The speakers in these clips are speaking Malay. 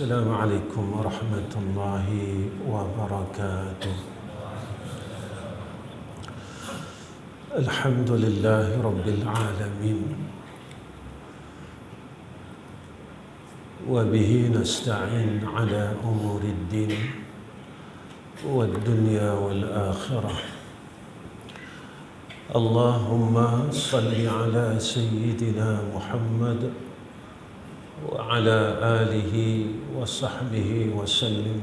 السلام عليكم ورحمة الله وبركاته. الحمد لله رب العالمين، وبه نستعين على أمور الدين والدنيا والآخرة. اللهم صل على سيدنا محمد وعلى آله وصحبه وسلم.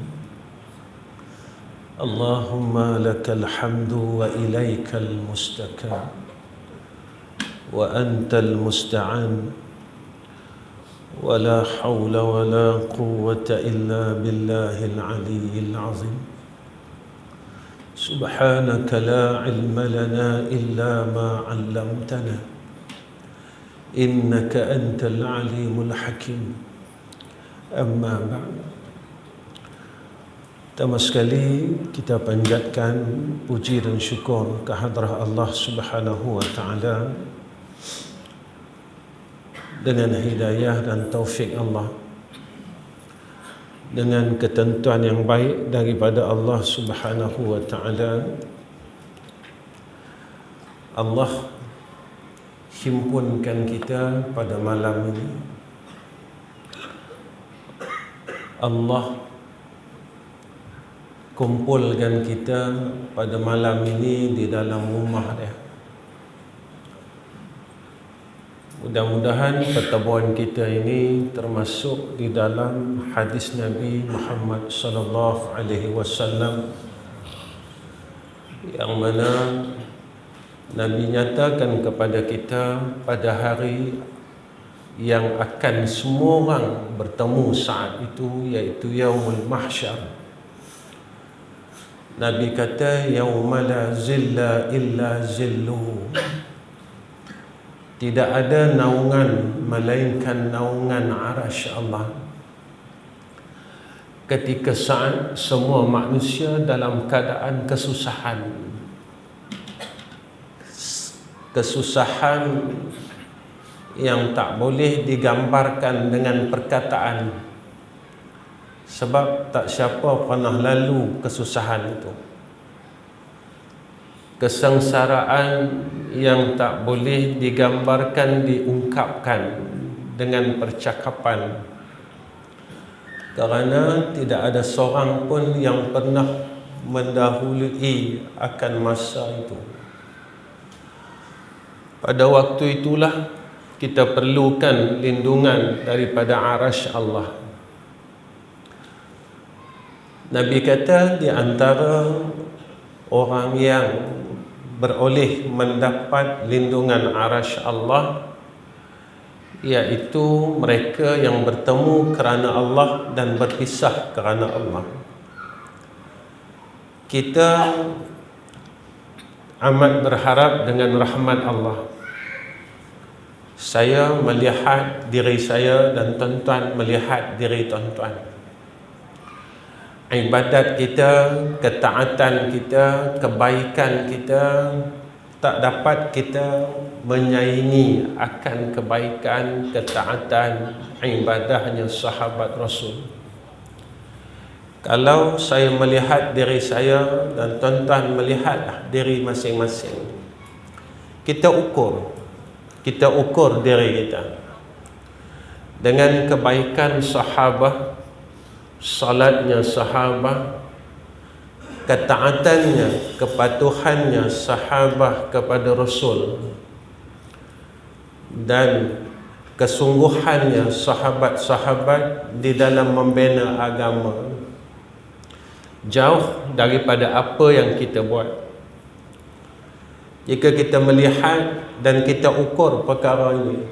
اللهم لك الحمد وإليك المستكان وأنت المستعان، ولا حول ولا قوة إلا بالله العلي العظيم. سبحانك لا علم لنا إلا ما علمتنا، إنك أنت العليم الحكيم. Amma ba'd. Pertama sekali kita panjatkan puji dan syukur kehadrat Allah Subhanahu wa taala dengan hidayah dan taufik Allah, dengan ketentuan yang baik daripada Allah Subhanahu wa taala, Allah himpunkan kita pada malam ini. Allah kumpulkan kita pada malam ini di dalam rumah dia. Mudah-mudahan pertemuan kita ini termasuk di dalam hadis Nabi Muhammad sallallahu alaihi wasallam yang mana Nabi nyatakan kepada kita pada hari yang akan semua orang bertemu saat itu, iaitu Yaumul Mahsyar. Nabi kata, Yauma la zilla illa zilluhu. Tidak ada naungan melainkan naungan arasy Allah. Ketika saat semua manusia dalam keadaan kesusahan. Kesusahan yang tak boleh digambarkan dengan perkataan, sebab tak siapa pernah lalu kesusahan itu. Kesengsaraan yang tak boleh digambarkan, diungkapkan dengan percakapan, kerana tidak ada seorang pun yang pernah mendahului akan masa itu. Pada waktu itulah kita perlukan lindungan daripada arasy Allah. Nabi kata di antara orang yang beroleh mendapat lindungan arasy Allah, iaitu mereka yang bertemu kerana Allah dan berpisah kerana Allah. Kita amat berharap dengan rahmat Allah. Saya melihat diri saya dan tuan-tuan melihat diri tuan-tuan. Ibadat kita, ketaatan kita, kebaikan kita tak dapat kita menyaingi akan kebaikan, ketaatan, ibadahnya sahabat Rasul. Kalau saya melihat diri saya dan tuan-tuan melihat diri masing-masing, kita ukur diri kita dengan kebaikan sahabat, salatnya sahabat, ketaatannya, kepatuhannya sahabat kepada Rasul, dan kesungguhannya sahabat-sahabat di dalam membina agama, jauh daripada apa yang kita buat. Jika kita melihat dan kita ukur perkara ini,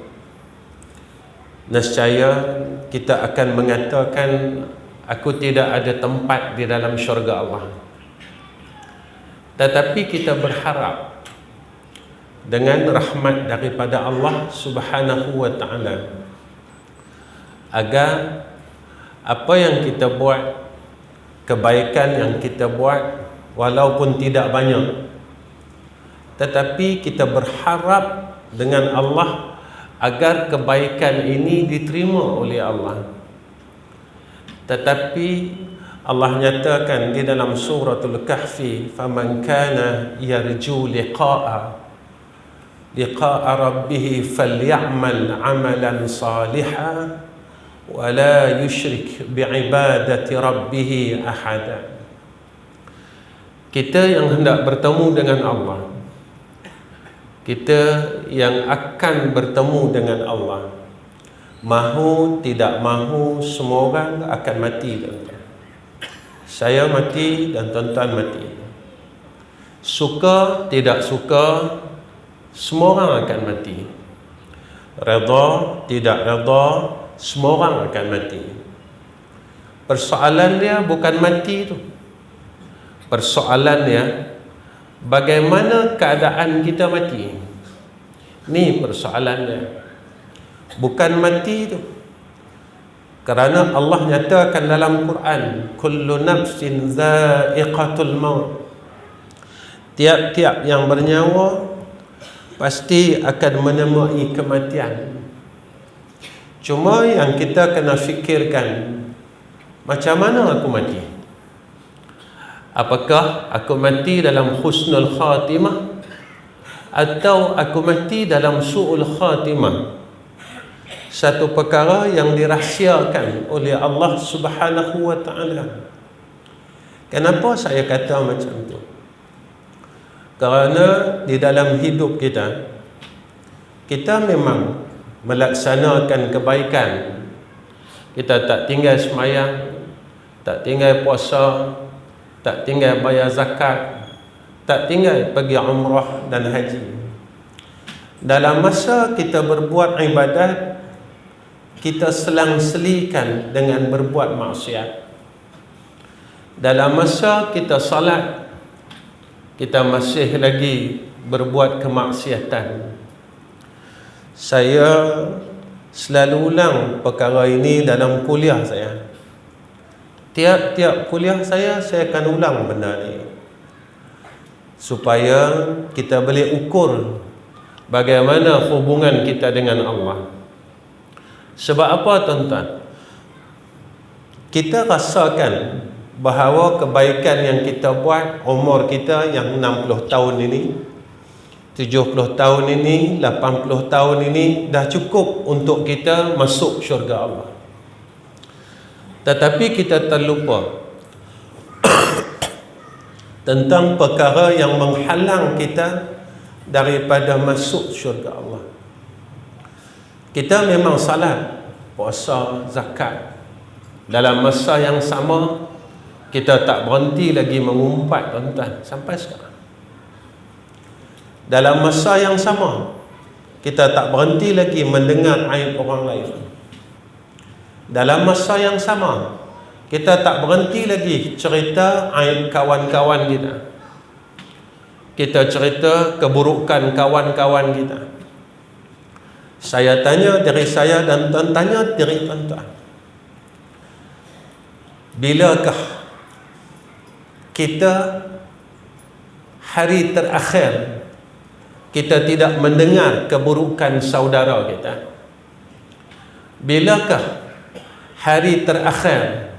nescaya kita akan mengatakan, aku tidak ada tempat di dalam syurga Allah. Tetapi kita berharap dengan rahmat daripada Allah Subhanahu wa taala, agar apa yang kita buat, kebaikan yang kita buat, walaupun tidak banyak, tetapi kita berharap dengan Allah agar kebaikan ini diterima oleh Allah. Tetapi Allah nyatakan di dalam suratul Kahfi, faman kana yarju liqa'a rabbih falyamal amalan salihan wa la yushrik bi'ibadati rabbih ahada. Kita yang hendak bertemu dengan Allah, kita yang akan bertemu dengan Allah, mahu tidak mahu semua orang akan mati, tuan-tuan. Saya mati dan tuan-tuan mati. Suka tidak suka, semua orang akan mati. Redha tidak redha, semua orang akan mati. Persoalannya bukan mati tu. Persoalannya bagaimana keadaan kita mati. Ni persoalannya. Bukan mati tu. Kerana Allah nyatakan dalam Quran, kullu nafsin za'iqatul maut. Tiap-tiap yang bernyawa pasti akan menemui kematian. Cuma yang kita kena fikirkan, macam mana aku mati? Apakah aku mati dalam husnul khatimah atau aku mati dalam su'ul khatimah? Satu perkara yang dirahsiakan oleh Allah Subhanahu wa ta'ala. Kenapa saya kata macam tu? Kerana di dalam hidup kita, kita memang melaksanakan kebaikan. Kita tak tinggal semayang, tak tinggal puasa, tak tinggal bayar zakat, tak tinggal pergi umrah dan haji. Dalam masa kita berbuat ibadat, kita selang-selikan dengan berbuat maksiat. Dalam masa kita salat, kita masih lagi berbuat kemaksiatan. Saya selalu ulang perkara ini dalam kuliah saya. Tiap-tiap kuliah saya akan ulang benda ni, supaya kita boleh ukur bagaimana hubungan kita dengan Allah. Sebab apa, tuan-tuan? Kita rasakan bahawa kebaikan yang kita buat, umur kita yang 60 tahun ini, 70 tahun ini, 80 tahun ini dah cukup untuk kita masuk syurga Allah. Tetapi kita terlupa tentang perkara yang menghalang kita daripada masuk syurga Allah. Kita memang salat, puasa, zakat. Dalam masa yang sama, kita tak berhenti lagi mengumpat, tuan-tuan, sampai sekarang. Dalam masa yang sama, kita tak berhenti lagi mendengar aib orang lain. Dalam masa yang sama, kita tak berhenti lagi cerita aib kawan-kawan kita. Kita cerita keburukan kawan-kawan kita. Saya tanya diri saya dan tuan tanya diri tuan-tuan, bilakah kita hari terakhir kita tidak mendengar keburukan saudara kita? Bilakah hari terakhir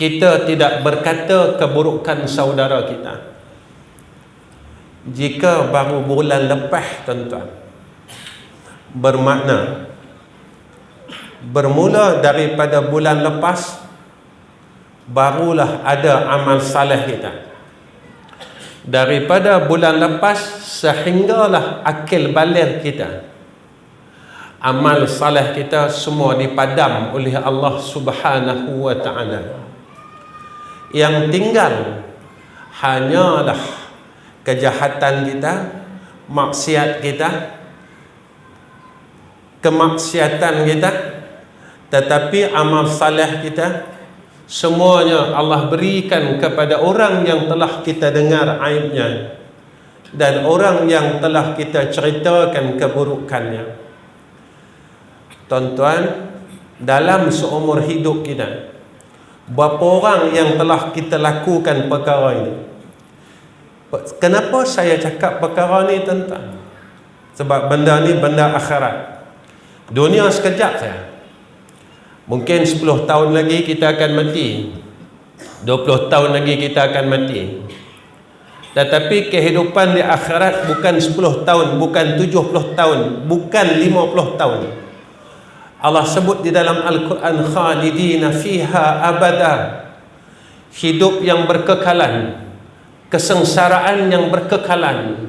kita tidak berkata keburukan saudara kita? Jika baru bulan lepas, tuan-tuan, bermakna bermula daripada bulan lepas barulah ada amal saleh kita. Daripada bulan lepas sehinggalah akil baligh kita, amal saleh kita semua dipadam oleh Allah Subhanahu wa ta'ala. Yang tinggal hanyalah kejahatan kita, maksiat kita, kemaksiatan kita. Tetapi amal saleh kita semuanya Allah berikan kepada orang yang telah kita dengar aibnya dan orang yang telah kita ceritakan keburukannya. Tuan-tuan, dalam seumur hidup kita, berapa orang yang telah kita lakukan perkara ini? Kenapa saya cakap perkara ni, tuan-tuan? Sebab benda ni benda akhirat. Dunia sekejap saya. Mungkin 10 tahun lagi kita akan mati, 20 tahun lagi kita akan mati. Tetapi kehidupan di akhirat bukan 10 tahun, bukan 70 tahun, bukan 50 tahun. Allah sebut di dalam Al-Quran, khalidina fiha abada, hidup yang berkekalan, kesengsaraan yang berkekalan,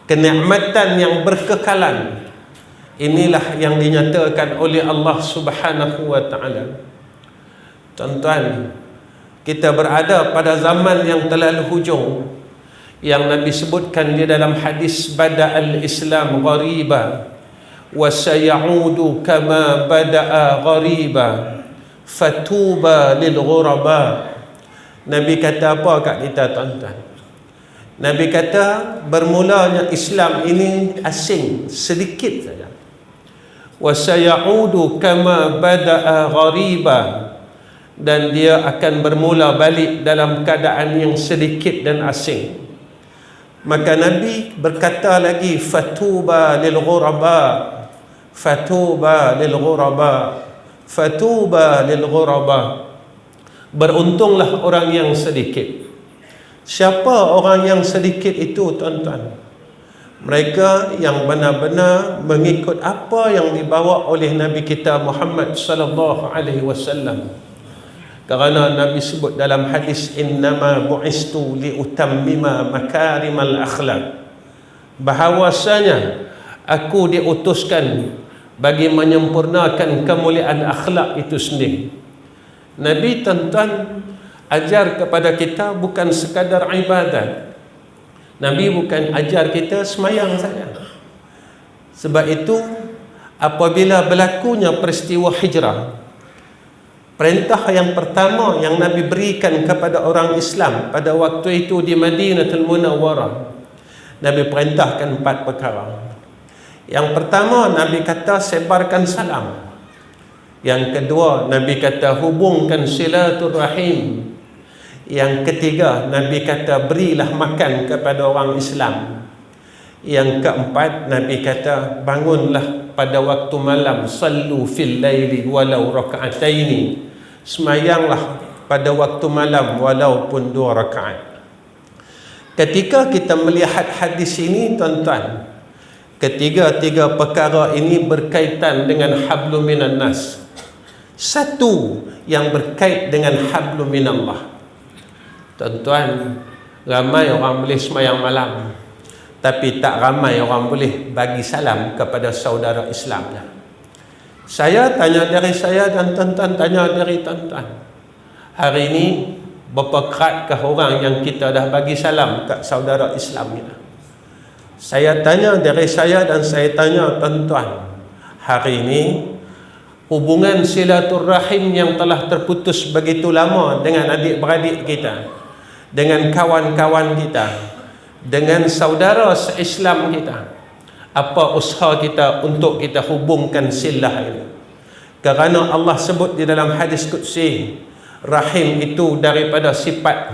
kenikmatan yang berkekalan. Inilah yang dinyatakan oleh Allah Subhanahu wa ta'ala. Tuan-tuan, kita berada pada zaman yang terlalu hujung, yang Nabi sebutkan di dalam hadis, bada'al Islam ghariba wa sayaudu kama bada'a ghariba fatuba lil ghuraba. Nabi kata apa kat kita, tuan-tuan? Nabi kata bermulanya Islam ini asing sedikit saja. Wa sayaudu kama bada'a ghariba, dan dia akan bermula balik dalam keadaan yang sedikit dan asing. Maka Nabi berkata lagi, fatuba lil ghuraba, fatuba lil ghuraba, fatuba lil ghuraba. Beruntunglah orang yang sedikit. Siapa orang yang sedikit itu, tuan-tuan? Mereka yang benar-benar mengikut apa yang dibawa oleh Nabi kita Muhammad sallallahu alaihi wasallam. Kerana Nabi sebut dalam hadis, innama bu'istu liutammima makarimal akhlak, bahawasanya aku diutuskan bagi menyempurnakan kemuliaan akhlak itu sendiri. Nabi, tuan-tuan, ajar kepada kita bukan sekadar ibadat. Nabi bukan ajar kita semayang saja. Sebab itu apabila berlakunya peristiwa hijrah, perintah yang pertama yang Nabi berikan kepada orang Islam pada waktu itu di Madinatul Munawwarah, Nabi perintahkan 4 perkara. Yang pertama, Nabi kata sebarkan salam. Yang kedua, Nabi kata hubungkan silaturahim. Yang ketiga, Nabi kata berilah makan kepada orang Islam. Yang keempat, Nabi kata bangunlah pada waktu malam, sallu fil laili walau raka'ataini, semayanglah pada waktu malam walaupun 2 rakaat. Ketika kita melihat hadis ini, tuan-tuan, ketiga-tiga perkara ini berkaitan dengan hablum minan nas. Satu yang berkait dengan hablum minallah. Tuan-tuan, ramai orang boleh semayang malam, tapi tak ramai orang boleh bagi salam kepada saudara Islamnya. Saya tanya dari saya dan tuan-tuan tanya dari tuan-tuan, hari ini berapa keratkah orang yang kita dah bagi salam kat saudara Islam kita? Saya tanya dari saya dan saya tanya tuan-tuan, hari ini hubungan silaturahim yang telah terputus begitu lama dengan adik-beradik kita, dengan kawan-kawan kita, dengan saudara se-Islam kita, apa usaha kita untuk kita hubungkan silah ini? Kerana Allah sebut di dalam hadis qudsi, rahim itu daripada sifat.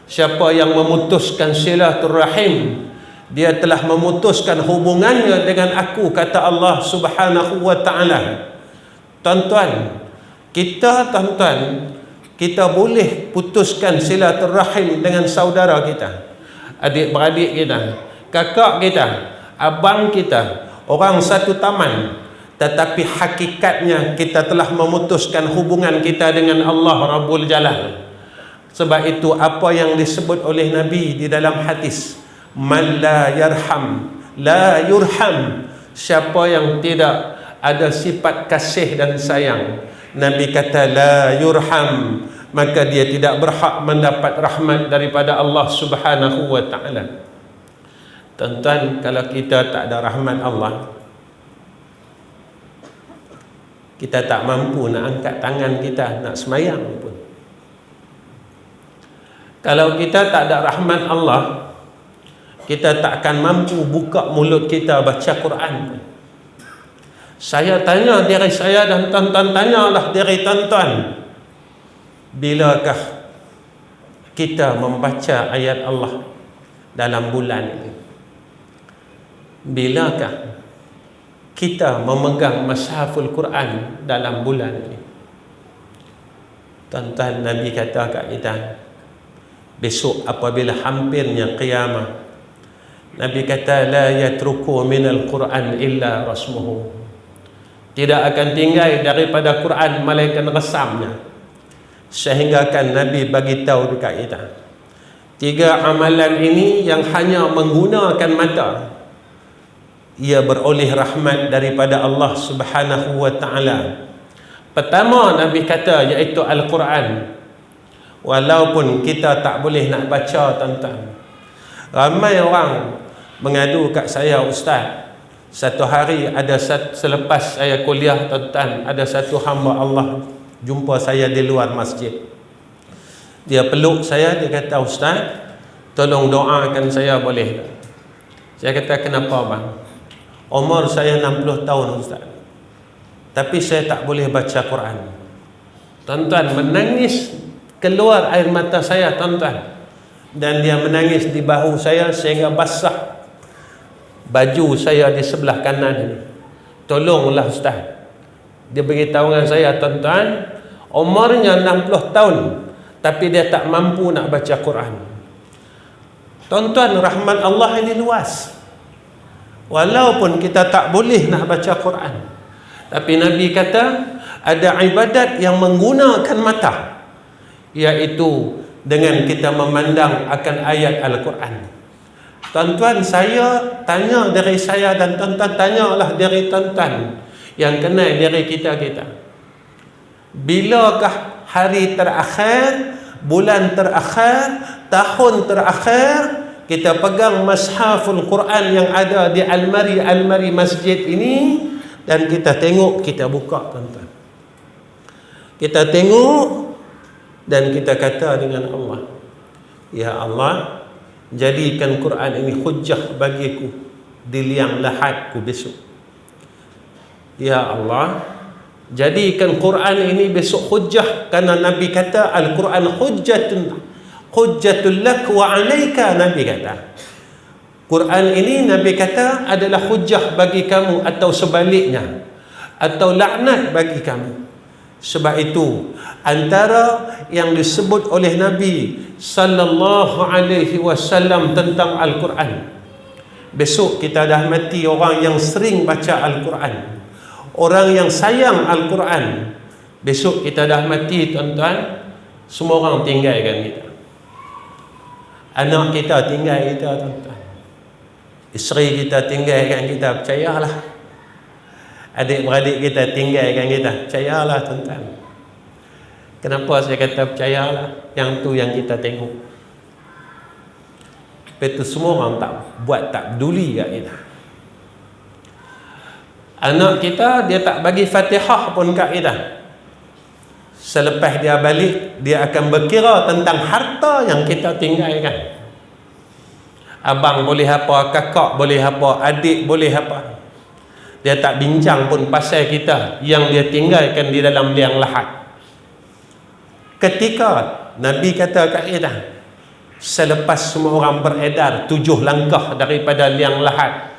Siapa yang memutuskan silaturahim, dia telah memutuskan hubungannya dengan aku, kata Allah Subhanahu wa ta'ala. Tuan-tuan, kita boleh putuskan silaturahim dengan saudara kita, adik-beradik kita, kakak kita, abang kita, orang satu taman, tetapi hakikatnya kita telah memutuskan hubungan kita dengan Allah Rabbul Jalal. Sebab itu apa yang disebut oleh Nabi di dalam hadis, man la yarham la yurham, siapa yang tidak ada sifat kasih dan sayang, Nabi kata la yurham, maka dia tidak berhak mendapat rahmat daripada Allah Subhanahu wa ta'ala. Tuan-tuan, kalau kita tak ada rahmat Allah, kita tak mampu nak angkat tangan kita nak semayang pun. Kalau kita tak ada rahmat Allah, kita tak akan mampu buka mulut kita baca Quran pun. Saya tanya diri saya dan tuan-tuan tanyalah diri tuan-tuan, bilakah kita membaca ayat Allah dalam bulan ini? Bilakah kita memegang Mashaful Quran dalam bulan ini? Tuan-tuan, Nabi kata kat kita, besok apabila hampirnya qiyamah, Nabi kata, la yatruku minal Quran illa rasmuhu. Tidak akan tinggal daripada Quran melainkan resamnya. Sehingga kan Nabi bagi tahu dekat kita, 3 amalan ini yang hanya menggunakan mata, ia beroleh rahmat daripada Allah Subhanahu wa ta'ala. Pertama Nabi kata iaitu Al-Quran. Walaupun kita tak boleh nak baca, tuan-tuan. Ramai orang mengadu kat saya, Ustaz, satu hari selepas saya kuliah, tuan-tuan, ada satu hamba Allah jumpa saya di luar masjid. Dia peluk saya, dia kata, Ustaz, tolong doakan saya boleh tak? Saya kata, kenapa bang? Umur saya 60 tahun, Ustaz, tapi saya tak boleh baca Quran. Tuan-tuan, menangis, keluar air mata saya, tuan-tuan. Dan dia menangis di bahu saya sehingga basah baju saya di sebelah kanan ini. Tolonglah Ustaz. Dia beritahu dengan saya, tuan-tuan, umurnya 60 tahun tapi dia tak mampu nak baca Quran. Tuan-tuan, rahmat Allah ini luas. Walaupun kita tak boleh nak baca Quran, tapi Nabi kata ada ibadat yang menggunakan mata, iaitu dengan kita memandang akan ayat Al-Quran. Tuan-tuan, saya tanya dari saya dan tuan-tuan tanyalah dari tuan-tuan yang kenal diri kita. Bilakah hari terakhir, bulan terakhir, tahun terakhir kita pegang Mashaful Quran yang ada di almari masjid ini dan kita tengok, kita buka, tuan-tuan. Kita tengok dan kita kata dengan Allah, ya Allah, jadikan Quran ini hujjah bagiku di liang lahatku besok. Ya Allah, jadikan Quran ini besok hujjah, karena Nabi kata Al-Quran hujjatun lak wa alaika. Nabi kata Quran ini, Nabi kata, adalah hujjah bagi kamu atau sebaliknya, atau laknat bagi kamu. Sebab itu antara yang disebut oleh Nabi sallallahu alaihi wasallam tentang Al-Quran, besok kita dah mati orang yang sering baca Al-Quran, orang yang sayang Al-Quran. Besok kita dah mati, tuan-tuan, semua orang tinggalkan kita. Anak kita tinggal kita, tuan-tuan. Isteri kita tinggalkan kita, percayalah. Adik-beradik kita tinggalkan kita, percayalah, tuan-tuan. Kenapa saya kata percayalah? Yang tu yang kita tengok. Itu semua orang tak peduli kat kita. Anak kita, dia tak bagi Fatihah pun kat kita. Selepas dia balik, dia akan berkira tentang harta yang kita tinggalkan. Abang boleh apa, kakak boleh apa, adik boleh apa. Dia tak bincang pun pasal kita yang dia tinggalkan di dalam liang lahat. Ketika Nabi kata kat kita, selepas semua orang beredar 7 langkah daripada liang lahat,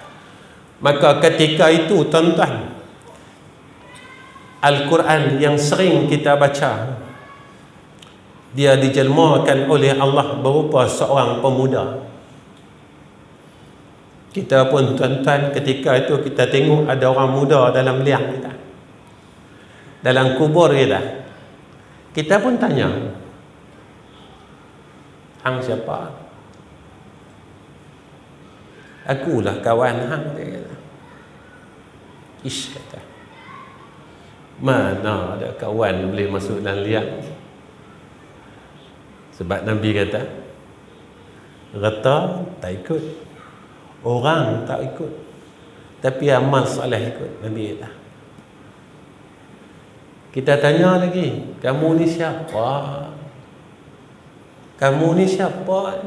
maka ketika itu, tuan-tuan, Al-Quran yang sering kita baca, dia dijelmakan oleh Allah berupa seorang pemuda. Kita pun, tuan-tuan, ketika itu kita tengok ada orang muda dalam liang kita, dalam kubur kita. Kita pun tanya, hang siapa? Akulah kawan hang, dia kata. Ish, kata, mana ada kawan boleh masuk dalam liang? Sebab Nabi kata, reta tak ikut, orang tak ikut, tapi amal soleh ikut. Nabi kata. Kita tanya lagi, kamu ni siapa? Kamu ni siapa?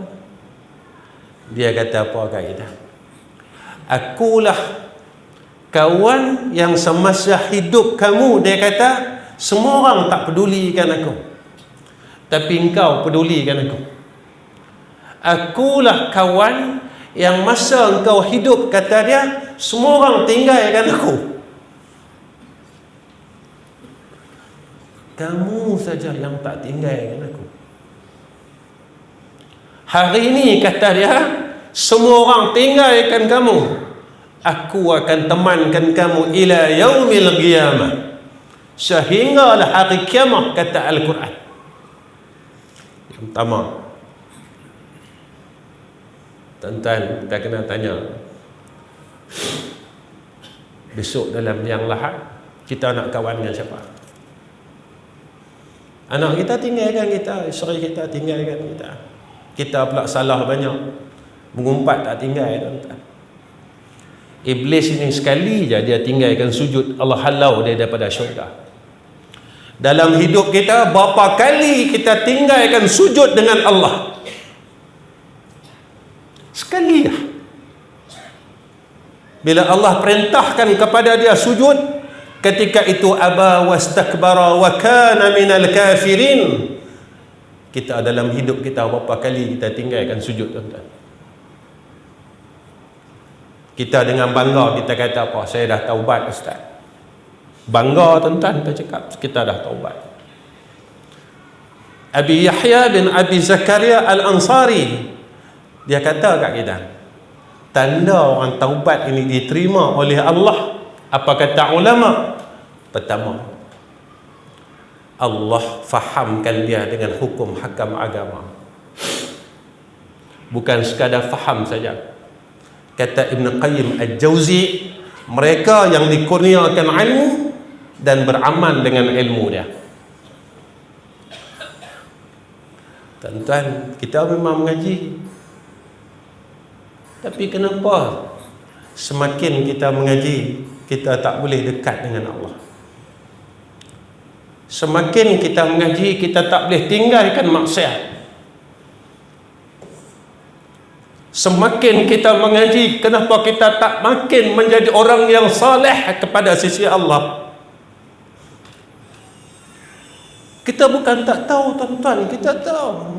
Dia kata apa kat kita? Akulah kawan yang semasa hidup kamu, dia kata, semua orang tak pedulikan aku, tapi engkau pedulikan aku. Akulah kawan yang masa engkau hidup, kata dia, semua orang tinggalkan aku. Kamu saja yang tak tinggalkan aku. Hari ini kata dia, semua orang tinggalkan kamu, aku akan temankan kamu ila yaumil qiyamah, sehinggalah hari kiamat, kata Al-Quran. Yang pertama, tuan-tuan, kita kena tanya, besok dalam yang lahat kita nak kawan dengan siapa? Anak kita tinggalkan kita, isteri kita tinggalkan kita, kita pula salah banyak, mengumpat tak tinggal, tuan-tuan. Iblis ini sekali je dia tinggalkan sujud, Allah halau dia daripada syurga. Dalam hidup kita, berapa kali kita tinggalkan sujud dengan Allah? Sekali lah. Bila Allah perintahkan kepada dia sujud, ketika itu aba wastakbara wa kana minal kafirin. Kita dalam hidup kita berapa kali kita tinggalkan sujud, tuan-tuan? Kita dengan bangga kita kata apa? Saya dah taubat, Ustaz. Bangga, tuan-tuan, kita cakap kita dah taubat. Abi Yahya bin Abi Zakaria Al-Ansari, dia kata kat kita, tanda orang taubat ini diterima oleh Allah, apa kata ulama? Pertama, Allah fahamkan dia dengan hukum hakam agama. Bukan sekadar faham saja. Kata Ibn Qayyim Al-Jauzi, mereka yang dikurniakan ilmu dan beramal dengan ilmu dia. Tuan-tuan, kita memang mengaji, tapi kenapa semakin kita mengaji, kita tak boleh dekat dengan Allah? Semakin kita mengaji, kita tak boleh tinggalkan maksiat. Semakin kita mengaji, kenapa kita tak makin menjadi orang yang saleh kepada sisi Allah? Kita bukan tak tahu, tuan-tuan, kita tahu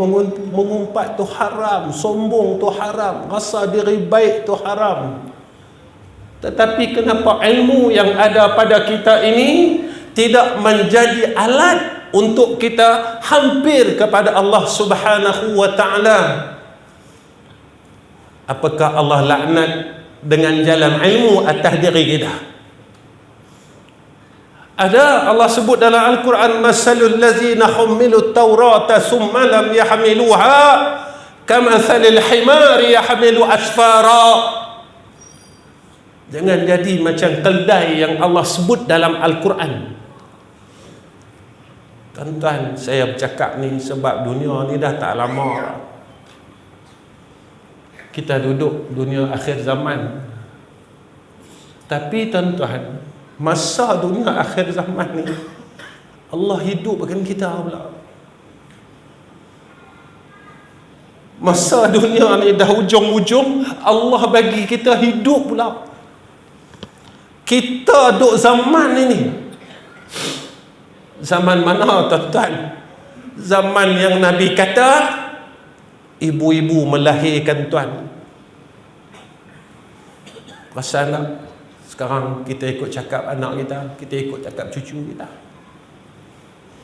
mengumpat tu haram, sombong tu haram, rasa diri baik tu haram. Tetapi kenapa ilmu yang ada pada kita ini tidak menjadi alat untuk kita hampir kepada Allah Subhanahu wa ta'ala? Apakah Allah laknat dengan jalan ilmu atas diri kita? Ada, Allah sebut dalam Al-Quran, masalul lazina hummilut taurata summa lam yahmiluha kamathalil himari yahmilu asfara. Jangan jadi macam keldai yang Allah sebut dalam Al-Quran. Tuan-tuan, saya bercakap ni sebab dunia ni dah tak lama. Kita duduk dunia akhir zaman. Tapi tuan-tuan, masa dunia akhir zaman ni, Allah hidupkan kita pula. Masa dunia ni dah hujung-hujung, Allah bagi kita hidup pula. Kita duduk zaman ini. Zaman mana, tuan-tuan? Zaman yang Nabi kata ibu-ibu melahirkan, tuan. Pasal nak sekarang kita ikut cakap anak kita, kita ikut cakap cucu kita.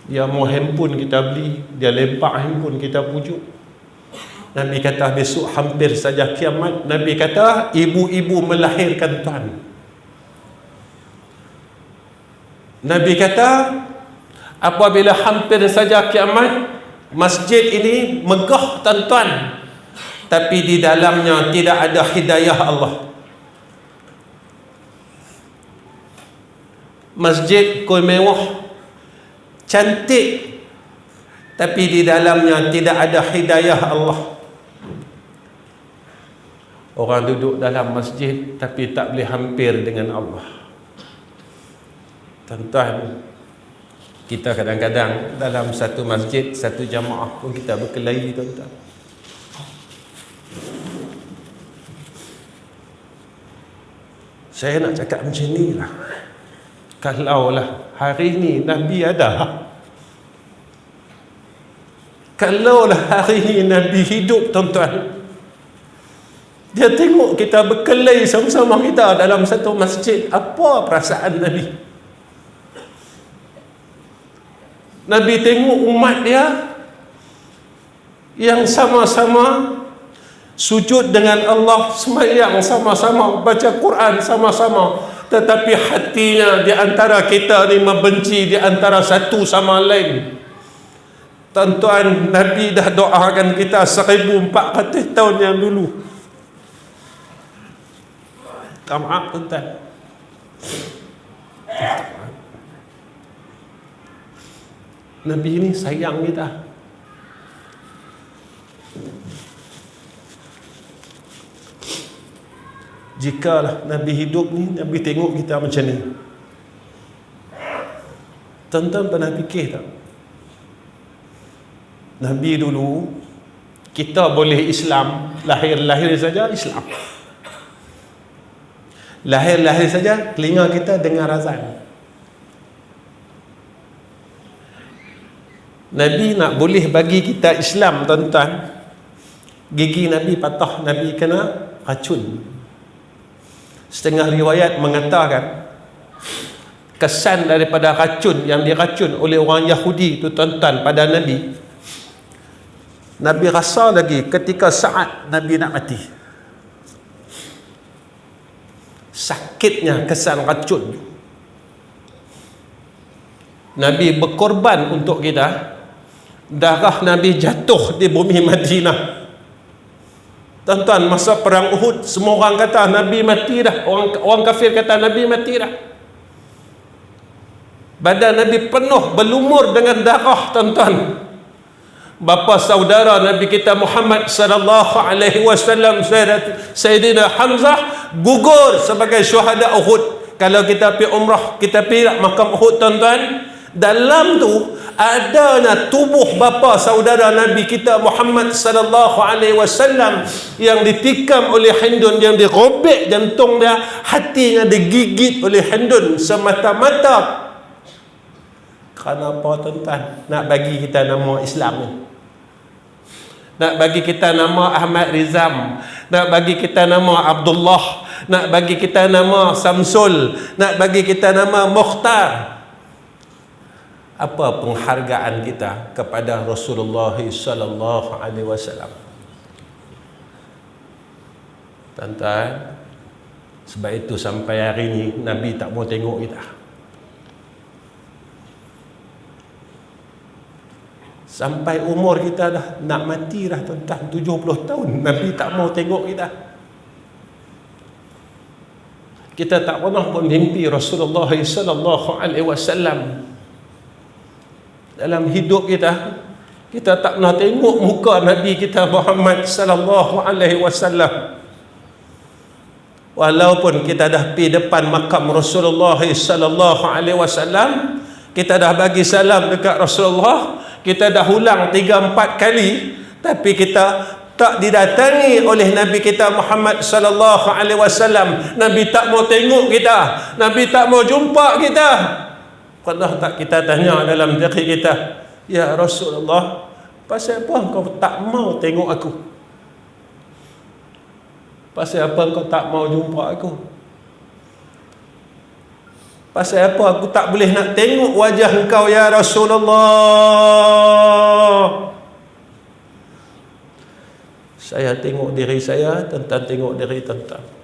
Dia mau handphone kita beli, dia lempar handphone kita pujuk. Nabi kata besok hampir saja kiamat. Nabi kata ibu-ibu melahirkan, tuan. Nabi kata apabila hampir saja kiamat, masjid ini megah, tuan-tuan, tapi di dalamnya tidak ada hidayah Allah. Masjid koi mewah, cantik, tapi di dalamnya tidak ada hidayah Allah. Orang duduk dalam masjid tapi tak boleh hampir dengan Allah. Tuan-tuan, kita kadang-kadang dalam satu masjid, satu jamaah pun kita berkelahi, tuan-tuan. Saya nak cakap macam ni lah. Kalaulah hari ni Nabi ada, kalaulah hari ni Nabi hidup, tuan-tuan, dia tengok kita berkelahi sama-sama kita dalam satu masjid, apa perasaan Nabi? Nabi tengok umat dia yang sama-sama sujud dengan Allah, sembahyang sama-sama, baca Quran sama-sama, tetapi hatinya di antara kita ni membenci di antara satu sama lain. Tuan-tuan, Nabi dah doakan kita 1400 tahun yang dulu. Maaf tuan-tuan, Nabi ini sayang kita. Jikalah Nabi hidup ni, Nabi tengok kita macam ni, tuan-tuan pernah fikir tak? Nabi dulu, kita boleh Islam, lahir-lahir saja Islam, lahir-lahir saja telinga kita dengar azan. Nabi nak boleh bagi kita Islam, tuan-tuan, gigi Nabi patah, Nabi kena racun. Setengah riwayat mengatakan kesan daripada racun yang diracun oleh orang Yahudi itu, tuan-tuan, pada Nabi, Nabi rasa lagi ketika saat Nabi nak mati, sakitnya kesan racun. Nabi berkorban untuk kita, darah Nabi jatuh di bumi Madinah. Tuan-tuan, masa perang Uhud, semua orang kata Nabi mati dah. Orang kafir kata Nabi mati dah. Badan Nabi penuh berlumur dengan darah, tuan-tuan. Bapa saudara Nabi kita Muhammad sallallahu alaihi wasallam, Sayyidina Hamzah, gugur sebagai syuhada Uhud. Kalau kita pergi umrah, kita pergi makam Uhud, tuan-tuan, dalam tu adanya tubuh bapa saudara Nabi kita Muhammad sallallahu alaihi wasallam yang ditikam oleh Hindun, yang dirobek jantung dia, hatinya digigit oleh Hindun semata-mata kerana apa, tuan-tuan? Nak bagi kita nama Islam ni, nak bagi kita nama Ahmad Rizam, nak bagi kita nama Abdullah, nak bagi kita nama Samsul, nak bagi kita nama Mukhtar. Apa penghargaan kita kepada Rasulullah sallallahu alaihi wasallam? Tuan-tuan, sebab itu sampai hari ni Nabi tak mau tengok kita. Sampai umur kita dah nak mati dah, tuan-tuan, 70 tahun, Nabi tak mau tengok kita. Kita tak pernah pun mimpi Rasulullah sallallahu alaihi wasallam. Dalam hidup kita, kita tak pernah tengok muka Nabi kita Muhammad sallallahu alaihi wasallam. Walaupun kita dah pergi depan makam Rasulullah sallallahu alaihi wasallam, kita dah bagi salam dekat Rasulullah, kita dah ulang 3-4 kali, tapi kita tak didatangi oleh Nabi kita Muhammad sallallahu alaihi wasallam. Nabi tak mau tengok kita, Nabi tak mau jumpa kita. Pernah tak kita tanya dalam diri kita, ya Rasulullah, pasal apa engkau tak mau tengok aku? Pasal apa engkau tak mau jumpa aku? Pasal apa aku tak boleh nak tengok wajah engkau ya Rasulullah? Saya tengok diri saya, tuan-tuan tengok diri tuan-tuan.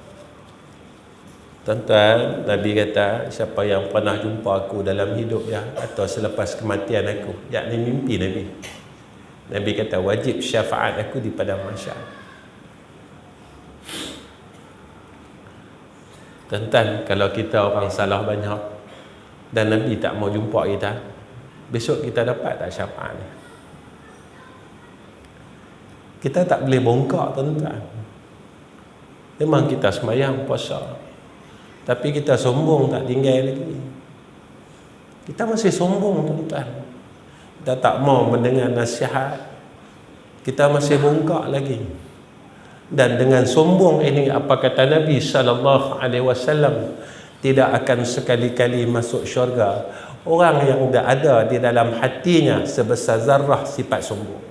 Tuan-tuan, Nabi kata, siapa yang pernah jumpa aku dalam hidup ya, atau selepas kematian aku, yakni mimpi Nabi, Nabi kata wajib syafaat aku di padang mahsyar. Tuan-tuan, kalau kita orang salah banyak dan Nabi tak mau jumpa kita, besok kita dapat tak syafaat ni? Kita tak boleh bongkar, tuan-tuan. Memang kita sembahyang, puasa, tapi kita sombong, tak tinggal lagi. Kita masih sombong, tuan-tuan. Kita tak mau mendengar nasihat, kita masih bongkak lagi. Dan dengan sombong ini, apa kata Nabi sallallahu alaihi wasallam, tidak akan sekali-kali masuk syurga orang yang dah ada di dalam hatinya sebesar zarrah sifat sombong.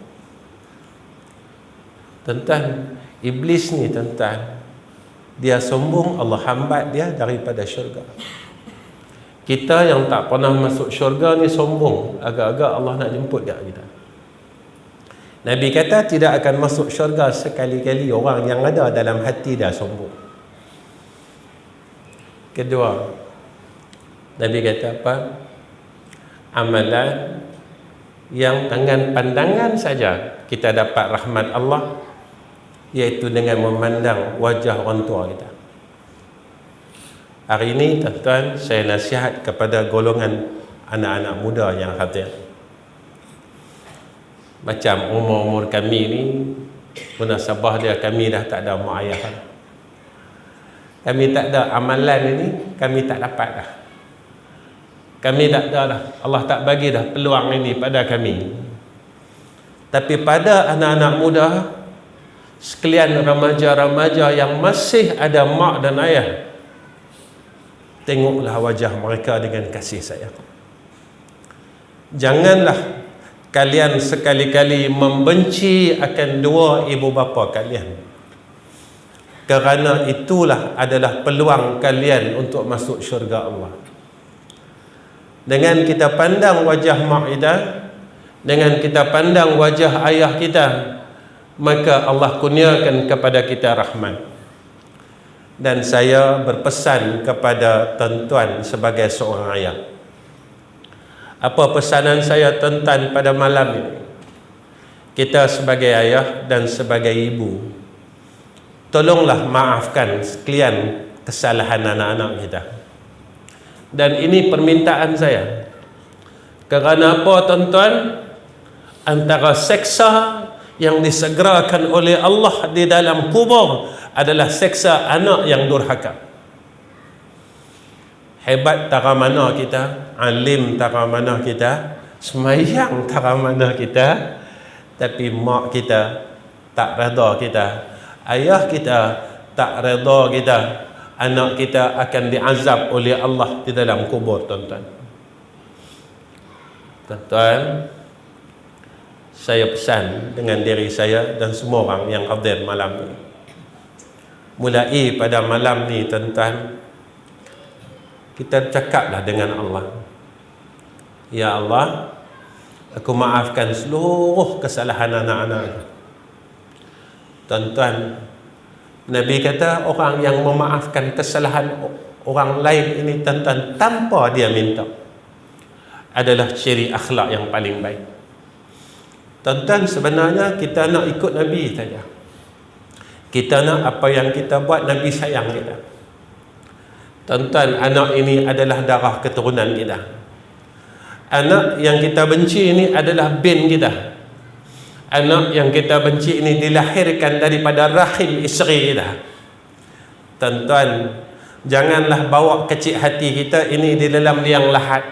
Tuan-tuan, iblis ni, tuan-tuan, dia sombong, Allah hambat dia daripada syurga. Kita yang tak pernah masuk syurga ni sombong, agak-agak Allah nak jemput tak kita. Nabi kata tidak akan masuk syurga sekali-kali orang yang ada dalam hati dah sombong. Kedua, Nabi kata apa? Amalan yang dengan pandangan saja kita dapat rahmat Allah, iaitu dengan memandang wajah orang tua kita. Hari ini tuan-tuan, saya nasihat kepada golongan anak-anak muda yang hadir. Macam umur-umur kami ni, munasabah dia kami dah tak ada mak ayah. Kami tak ada amalan ini, kami tak dapat dah. Kami tak ada dah. Allah tak bagi dah peluang ini pada kami. Tapi pada anak-anak muda, sekalian remaja-remaja yang masih ada mak dan ayah, tengoklah wajah mereka dengan kasih sayang. Janganlah kalian sekali-kali membenci akan dua ibu bapa kalian, kerana itulah adalah peluang kalian untuk masuk syurga Allah. Dengan kita pandang wajah mak kita, dengan kita pandang wajah ayah kita, maka Allah kurniakan kepada kita rahmat. Dan saya berpesan kepada tuan-tuan sebagai seorang ayah. Apa pesanan saya tuan-tuan pada malam ini? Kita sebagai ayah dan sebagai ibu, tolonglah maafkan sekalian kesalahan anak-anak kita. Dan ini permintaan saya. Kerana apa tuan-tuan? Antara seksa yang disegerakan oleh Allah di dalam kubur adalah seksa anak yang durhaka. Hebat tara mana kita, alim tara mana kita, semayang tara mana kita, tapi mak kita tak redha kita, ayah kita tak redha kita, anak kita akan diazab oleh Allah di dalam kubur, tuan-tuan. Tuan-tuan, saya pesan dengan diri saya dan semua orang yang hadir malam ini. Mulai pada malam ni tuan-tuan, kita cakaplah dengan Allah. Ya Allah, aku maafkan seluruh kesalahan anak-anak. Tuan-tuan, Nabi kata orang yang memaafkan kesalahan orang lain ini tuan-tuan tanpa dia minta adalah ciri akhlak yang paling baik. Tuan-tuan, sebenarnya kita nak ikut Nabi saja. Kita nak apa yang kita buat Nabi sayang kita. Tuan-tuan, anak ini adalah darah keturunan kita. Anak yang kita benci ini adalah bin kita. Anak yang kita benci ini dilahirkan daripada rahim isteri kita. Tuan-tuan, janganlah bawa kecil hati kita ini di dalam liang lahat.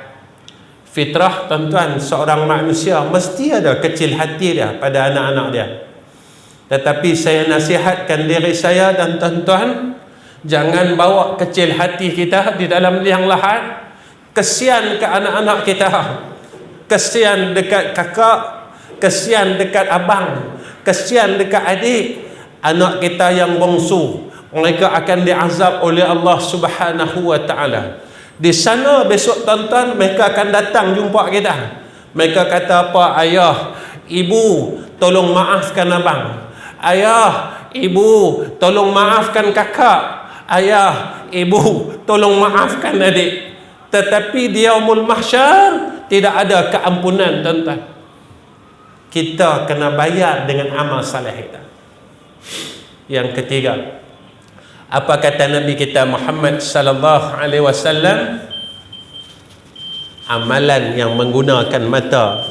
Fitrah tuan-tuan, seorang manusia mesti ada kecil hati dia pada anak-anak dia. Tetapi saya nasihatkan diri saya dan tuan-tuan, jangan bawa kecil hati kita di dalam liang lahat. Kesian ke anak-anak kita, kesian dekat kakak, kesian dekat abang, kesian dekat adik. Anak kita yang bongsu, mereka akan diazab oleh Allah Subhanahu wa ta'ala. Di sana besok tuan-tuan, mereka akan datang jumpa kita. Mereka kata apa? Ayah, ibu, tolong maafkan abang. Ayah, ibu, tolong maafkan kakak. Ayah, ibu, tolong maafkan adik. Tetapi di yaumul mahsyar tidak ada keampunan, tuan-tuan. Kita kena bayar dengan amal saleh kita. Yang ketiga, apa kata Nabi kita Muhammad sallallahu alaihi wasallam? Amalan yang menggunakan mata,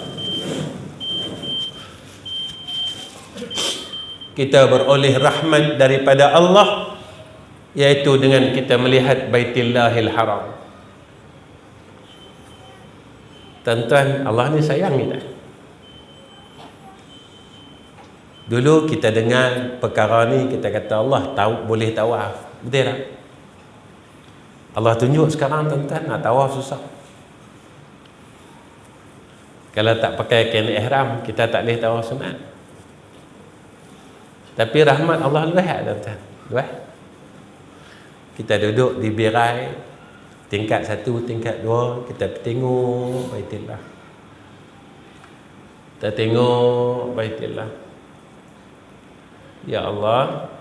kita beroleh rahmat daripada Allah, iaitu dengan kita melihat Baitullahil Haram. Tuan-tuan, Allah ni sayang kita. Dulu kita dengar perkara ni, kita kata Allah tahu boleh tawaf. Betul tak? Allah tunjuk sekarang tuan-tuan, nak tawaf susah. Kalau tak pakai kain ihram, kita tak boleh tawaf sunat. Tapi rahmat Allah luas, tuan-tuan. Luas. Kita duduk di birai, Tingkat 1, tingkat 2, kita tengok Baitullah. Kita tengok Baitullah. Ya Allah,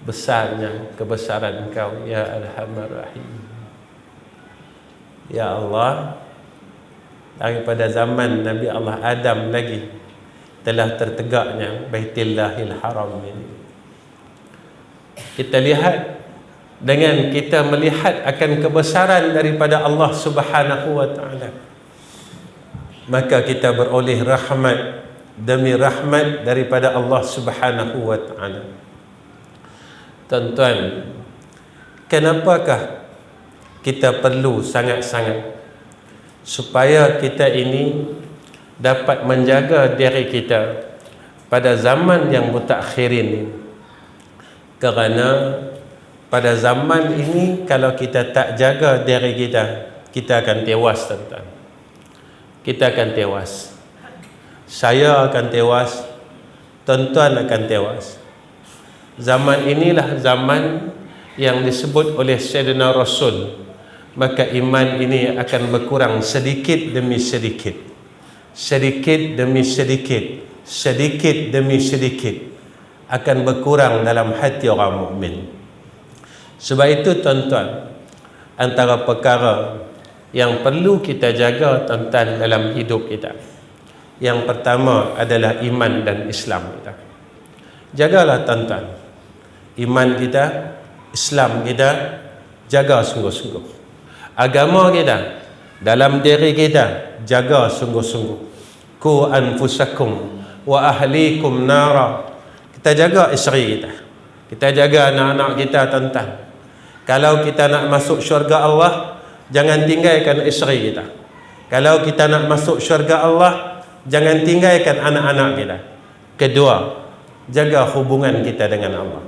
besarnya kebesaran Engkau, ya Arhamar Rahim. Ya Allah, daripada zaman Nabi Allah Adam lagi telah tertegaknya Baitullahil Haram ini. Kita lihat, dengan kita melihat akan kebesaran daripada Allah Subhanahu wa taala, maka kita beroleh rahmat demi rahmat daripada Allah Subhanahu wa taala. Tuan-tuan, kenapakah kita perlu sangat-sangat supaya kita ini dapat menjaga diri kita pada zaman yang mutakhirin ini? Kerana pada zaman ini, kalau kita tak jaga diri kita, kita akan tewas, tuan-tuan. Kita akan tewas. Saya akan tewas. Tuan-tuan akan tewas. Zaman inilah zaman yang disebut oleh Sayyidina Rasul, maka iman ini akan berkurang sedikit demi sedikit. Sedikit demi sedikit. Sedikit demi sedikit akan berkurang dalam hati orang mukmin. Sebab itu, tuan-tuan, antara perkara yang perlu kita jaga, tuan-tuan, dalam hidup kita, yang pertama adalah iman dan Islam kita. Jagalah, tuan-tuan, iman kita, Islam kita, jaga sungguh-sungguh. Agama kita, dalam diri kita, jaga sungguh-sungguh. Ku anfusakum wa ahlikum nara. Kita jaga isteri kita, kita jaga anak-anak kita, tuan-tuan. Kalau kita nak masuk syurga Allah, jangan tinggalkan isteri kita. Kalau kita nak masuk syurga Allah, jangan tinggalkan anak-anak kita. Kedua, jaga hubungan kita dengan Allah.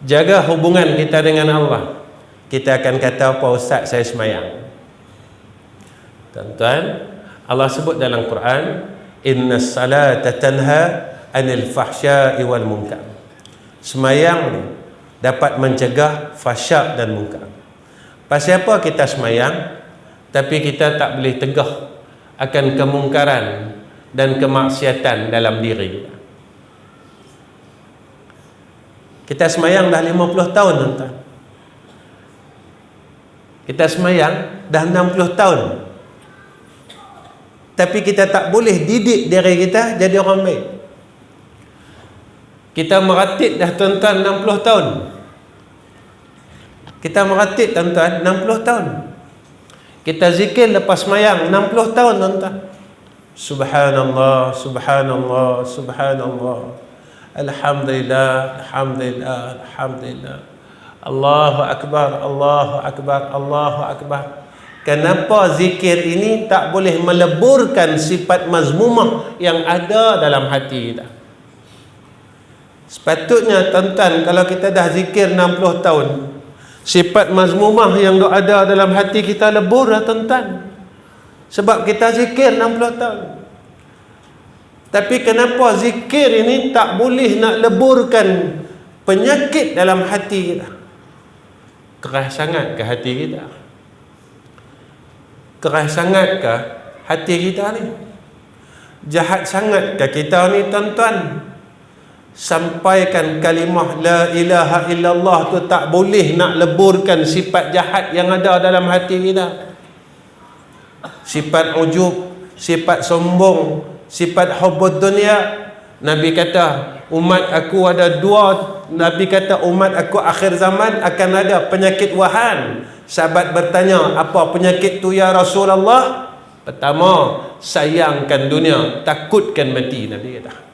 Jaga hubungan kita dengan Allah. Kita akan kata, apa Ustaz, saya semayang. Tuan-tuan, Allah sebut dalam Quran, innas salata tanha anil fahsya'i wal munkar. Semayang ni dapat mencegah fahsyak dan munkar. Pasal apa kita semayang tapi kita tak boleh tegah akan kemungkaran dan kemaksiatan dalam diri kita? Kita semayang dah 50 tahun, tuan-tuan. Kita semayang dah 60 tahun, tapi kita tak boleh didik diri kita jadi orang baik. Kita meratib dah, tuan-tuan, 60 tahun. Kita meratib, tuan-tuan, 60 tahun. Kita zikir lepas semayang 60 tahun, tuan-tuan. Subhanallah, subhanallah, subhanallah. Alhamdulillah, alhamdulillah, alhamdulillah. Allahu akbar, Allahu akbar, Allahu akbar. Kenapa zikir ini tak boleh meleburkan sifat mazmumah yang ada dalam hati kita? Sepatutnya, tuan-tuan, kalau kita dah zikir 60 tahun, sifat mazmumah yang ada dalam hati kita lebur, tuan-tuan. Sebab kita zikir 60 tahun. Tapi kenapa zikir ini tak boleh nak leburkan penyakit dalam hati kita? Keras sangat ke hati kita? Keras sangat ke hati kita ni? Jahat sangat ke kita ni, tuan-tuan? Sampaikan kalimah la ilaha illallah tu tak boleh nak leburkan sifat jahat yang ada dalam hati kita. Sifat ujub, sifat sombong, sifat hubbud dunia. Nabi kata, umat aku ada dua. Nabi kata, umat aku akhir zaman akan ada penyakit wahan. Sahabat bertanya, apa penyakit tu ya Rasulullah? Pertama, sayangkan dunia, takutkan mati. Nabi kata,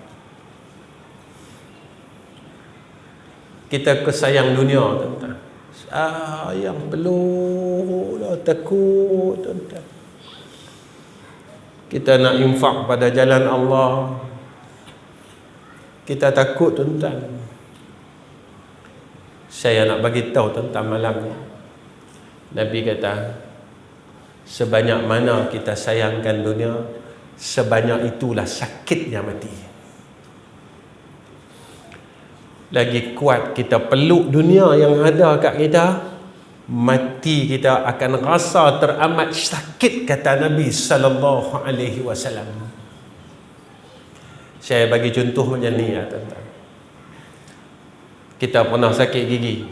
kita kesayang dunia, tuan-tuan. Sayang peluh lah, takut, tuan-tuan. Kita nak infak pada jalan Allah, kita takut, tuan-tuan. Saya nak bagi tahu, tuan-tuan, malam ni Nabi kata, sebanyak mana kita sayangkan dunia, sebanyak itulah sakitnya mati. Lagi kuat kita peluk dunia yang ada kat kita, mati kita akan rasa teramat sakit, kata Nabi sallallahu alaihi wasallam. Saya bagi contoh macam ni ya, tuan-tuan. Kita pernah sakit gigi.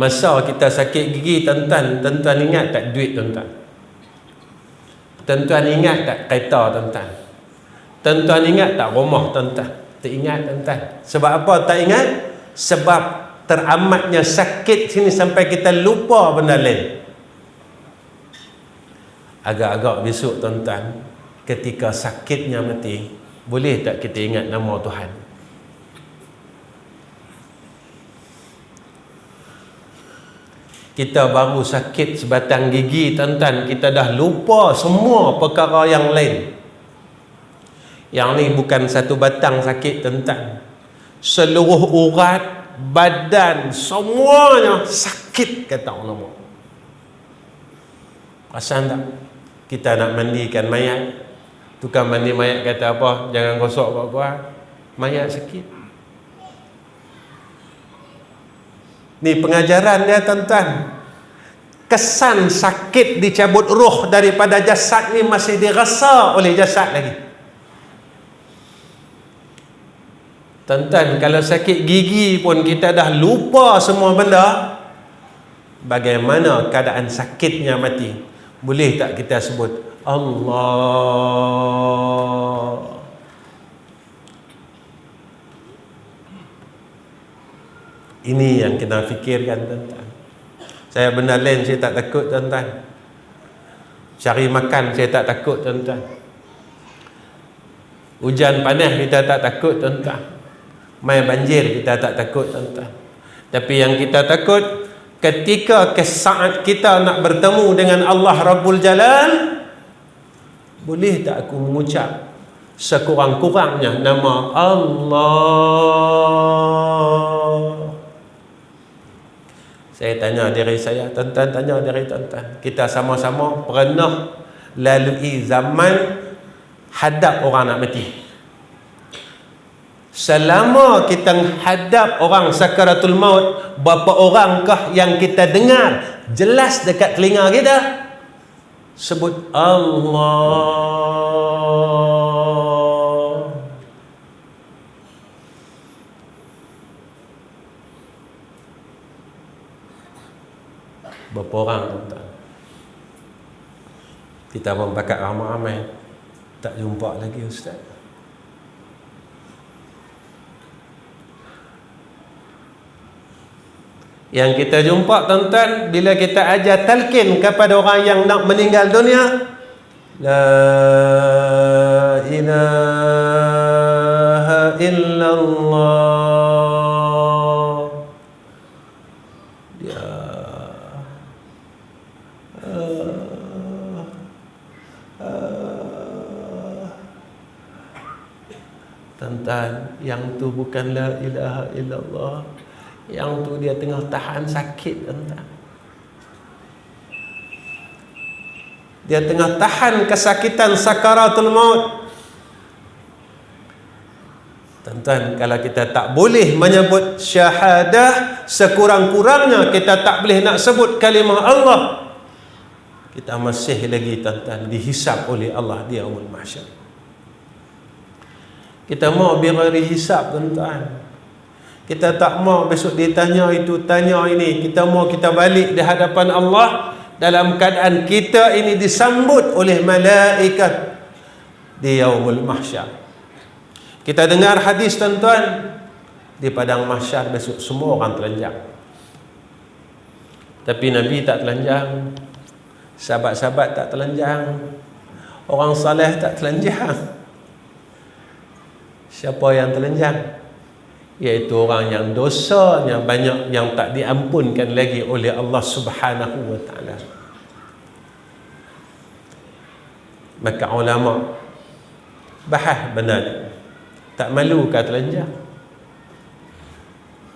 Masa kita sakit gigi, tuan-tuan ingat tak duit tuan-tuan? Tuan-tuan ingat tak kereta tuan-tuan? Tuan-tuan ingat tak rumah tuan-tuan? Tak ingat tuan-tuan. Sebab apa tak ingat? Sebab teramatnya sakit sini sampai kita lupa benda lain. Agak-agak besok tuan-tuan, ketika sakitnya mati, boleh tak kita ingat nama Tuhan? Kita baru sakit sebatang gigi tuan-tuan, kita dah lupa semua perkara yang lain. Yang ni bukan satu batang sakit tuan-tuan, seluruh urat badan semuanya sakit, kata ulama. Perasan tak? Kita nak mandikan mayat, tukang mandi mayat kata apa? Jangan gosok kuat-kuat, mayat sakit. Ni pengajaran dia tuan-tuan. Kesan sakit dicabut roh daripada jasad ni masih dirasa oleh jasad lagi. Tuan-tuan, kalau sakit gigi pun kita dah lupa semua benda, bagaimana keadaan sakitnya mati? Boleh tak kita sebut Allah? Ini yang kita fikirkan tuan-tuan. Saya benda lain saya tak takut tuan-tuan. Cari makan saya tak takut tuan-tuan. Hujan panas kita tak takut tuan-tuan. Mai banjir kita tak takut tuan-tuan. Tapi yang kita takut ketika saat kita nak bertemu dengan Allah Rabbul Jalal, boleh tak aku mengucap sekurang-kurangnya nama Allah? Saya tanya diri saya, tuan-tuan tanya diri tuan-tuan. Kita sama-sama pernah lalui zaman hadap orang nak mati. Selama kita hadap orang sakaratul maut, berapa orangkah yang kita dengar jelas dekat telinga kita sebut Allah? Berapa orang tuan-tuan? Kita pun pakat ramai-ramai tak jumpa lagi ustaz. Yang kita jumpa tuan-tuan, bila kita ajar talqin kepada orang yang nak meninggal dunia, la ilaha illallah, ya tuan-tuan, yang tu bukan la ilaha illallah, yang tu dia tengah tahan sakit tuan-tuan. Dia tengah tahan kesakitan sakaratul maut. Tuan-tuan, kalau kita tak boleh menyebut syahadah, sekurang-kurangnya kita tak boleh nak sebut kalimah Allah, kita masih lagi tuan-tuan dihisap oleh Allah di yaumul mahsyar. Kita mau bighairi hisab tuan-tuan. Kita tak mau besok ditanya itu, tanya ini. Kita mau kita balik di hadapan Allah dalam keadaan kita ini disambut oleh malaikat di yaumul mahsyar. Kita dengar hadis tuan-tuan, di padang mahsyar besok semua orang telanjang. Tapi Nabi tak telanjang, sahabat-sahabat tak telanjang, orang saleh tak telanjang. Siapa yang telanjang? Iaitu orang yang dosanya banyak, yang tak diampunkan lagi oleh Allah Subhanahu wa ta'ala. Maka ulama bahas benar, tak malu ke telanjang?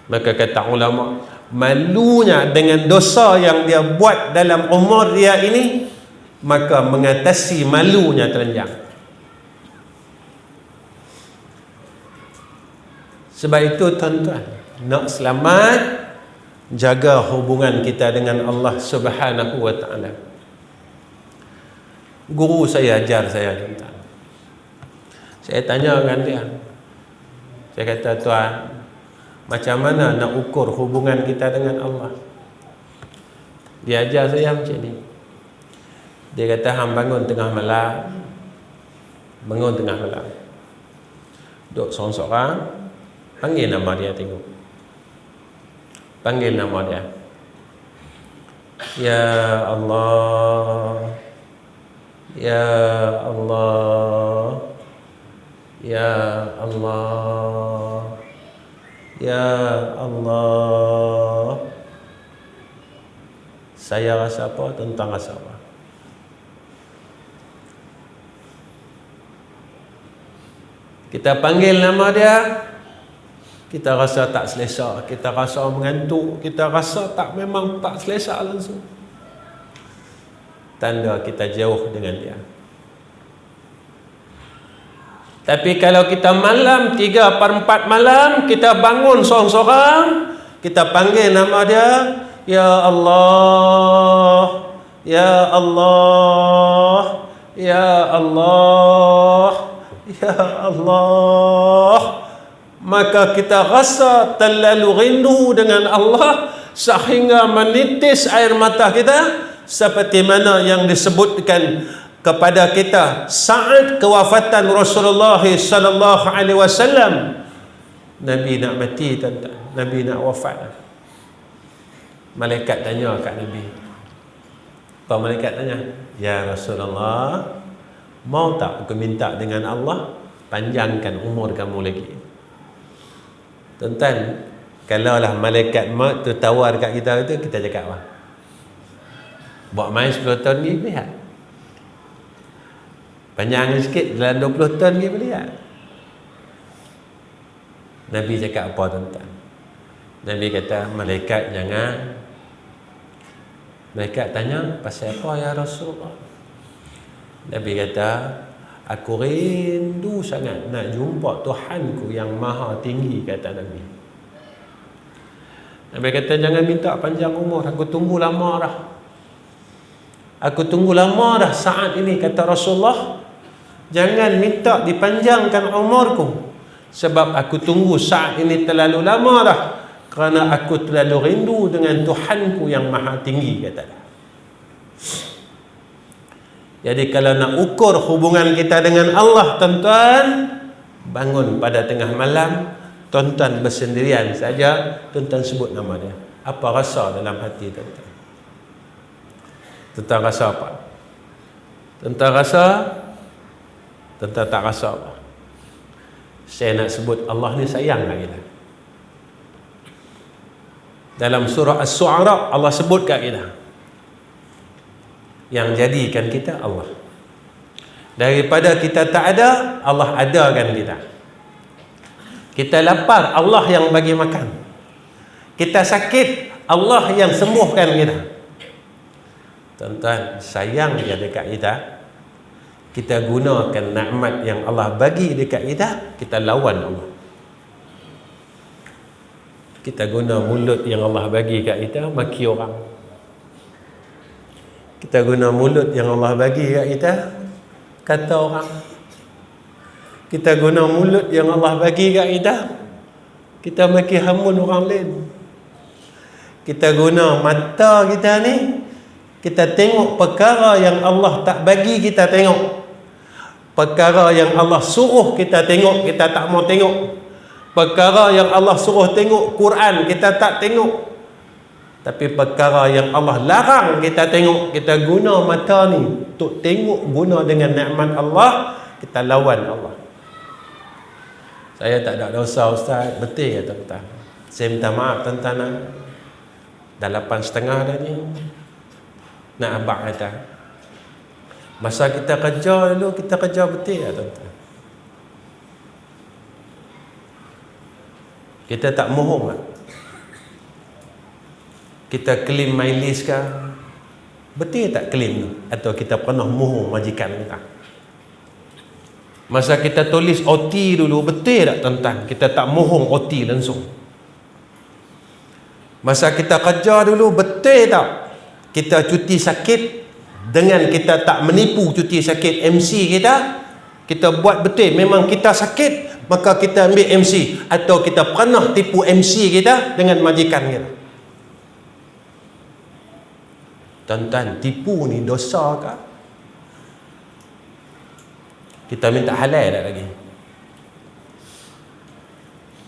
Maka kata ulama, malunya dengan dosa yang dia buat dalam umur dia ini, maka mengatasi malunya telanjang. Sebab itu tuan-tuan, nak selamat, jaga hubungan kita dengan Allah Subhanahu wa taala. Guru saya ajar saya, tuan-tuan. Saya tanya dengan dia. Saya kata, tuan, macam mana nak ukur hubungan kita dengan Allah? Dia ajar saya macam ni. Dia kata, hang bangun tengah malam. Bangun tengah malam. Duduk seorang-seorang. Panggil nama dia, tengok. Panggil nama dia. Ya Allah. Ya Allah. Ya Allah. Ya Allah. Saya rasa apa, tentang rasa apa? Kita panggil nama dia, kita rasa tak selesa, kita rasa mengantuk, kita rasa memang tak selesa langsung. Tanda kita jauh dengan dia. Tapi kalau kita malam 3/4 malam, kita bangun seorang-seorang, kita panggil nama dia, Ya Allah, Ya Allah, Ya Allah, Ya Allah, maka kita rasa terlalu rindu dengan Allah sehingga menitis air mata kita, seperti mana yang disebutkan kepada kita saat kewafatan Rasulullah sallallahu alaihi wasallam. Nabi nak mati, tuan-tuan. Nabi nak wafat. Malaikat tanya kat Nabi. Apa malaikat tanya? Ya Rasulullah, mau tak aku minta dengan Allah panjangkan umur kamu lagi? Tuan-tuan, kalaulah malaikat maut tu tawar kat kita itu, kita cakap apa? Buat main 10 tahun ni, lihat. Panjang sikit, dalam 20 tahun ni boleh tak? Nabi cakap apa, tuan-tuan? Nabi kata, malaikat jangan. Malaikat tanya, pasal apa ya Rasulullah? Nabi kata, aku rindu sangat nak jumpa Tuhanku yang maha tinggi, kata Nabi. Nabi kata, jangan minta panjang umur, aku tunggu lama dah. Aku tunggu lama dah saat ini, kata Rasulullah. Jangan minta dipanjangkan umurku, sebab aku tunggu saat ini terlalu lama dah, kerana aku terlalu rindu dengan Tuhanku yang maha tinggi, kata dia. Jadi kalau nak ukur hubungan kita dengan Allah, tuan-tuan, bangun pada tengah malam, tuan-tuan bersendirian saja, tuan-tuan sebut nama dia. Apa rasa dalam hati tuan-tuan? Tuan-tuan rasa apa? Tuan-tuan rasa? Tuan-tuan tak rasa apa? Saya nak sebut Allah ni sayang kat kita. Dalam surah As-Su'ara, Allah sebut kat kita, yang jadikan kita Allah. Daripada kita tak ada, Allah adakan kita. Kita lapar, Allah yang bagi makan. Kita sakit, Allah yang sembuhkan kita. Tuan-tuan, sayang dia dekat kita. Kita gunakan nikmat yang Allah bagi dekat kita, kita lawan Allah. Kita guna mulut yang Allah bagi kat kita, maki orang. Kita guna mulut yang Allah bagi kat kita, kata orang. Kita guna mulut yang Allah bagi kat kita, kita maki hamun orang lain. Kita guna mata kita ni, kita tengok perkara yang Allah tak bagi kita tengok. Perkara yang Allah suruh kita tengok, kita tak mau tengok. Perkara yang Allah suruh tengok Quran, kita tak tengok. Tapi perkara yang Allah larang kita tengok, kita guna mata ni untuk tengok, guna dengan nikmat Allah, kita lawan Allah. Saya tak ada dosa, Ustaz. Betul ya, tuan-tuan? Saya minta maaf, tuan-tuan. Dah 8:30 dah ni. Nak abang kata, masa kita kerja dulu, kita kerja betul ya, tuan-tuan? Kita tak mohong tak? Kita claim mileage ke? Betul tak claim tu? Atau kita pernah mohong majikan kita? Masa kita tulis OT dulu, betul tak, tuan-tuan? Kita tak mohong OT langsung. Masa kita kerja dulu, betul tak kita cuti sakit dengan kita tak menipu cuti sakit MC kita buat betul memang kita sakit, maka kita ambil MC, atau kita pernah tipu MC kita dengan majikan kita. Tuan-tuan, tipu ni dosa ke? Kita minta halal tak lagi?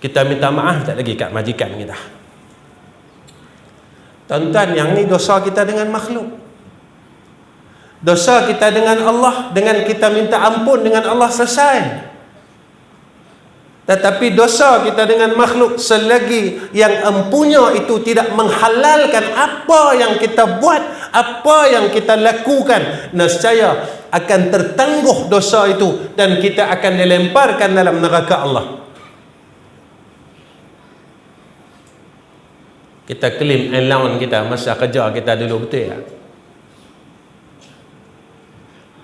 Kita minta maaf tak lagi kat majikan kita? Tuan-tuan, yang ni dosa kita dengan makhluk. Dosa kita dengan Allah, dengan kita minta ampun dengan Allah selesai. Tetapi dosa kita dengan makhluk, selagi yang empunya itu tidak menghalalkan apa yang kita buat, apa yang kita lakukan, nescaya akan tertangguh dosa itu dan kita akan dilemparkan dalam neraka Allah. Kita claim allowance kita masa kerja kita dulu, betul tak?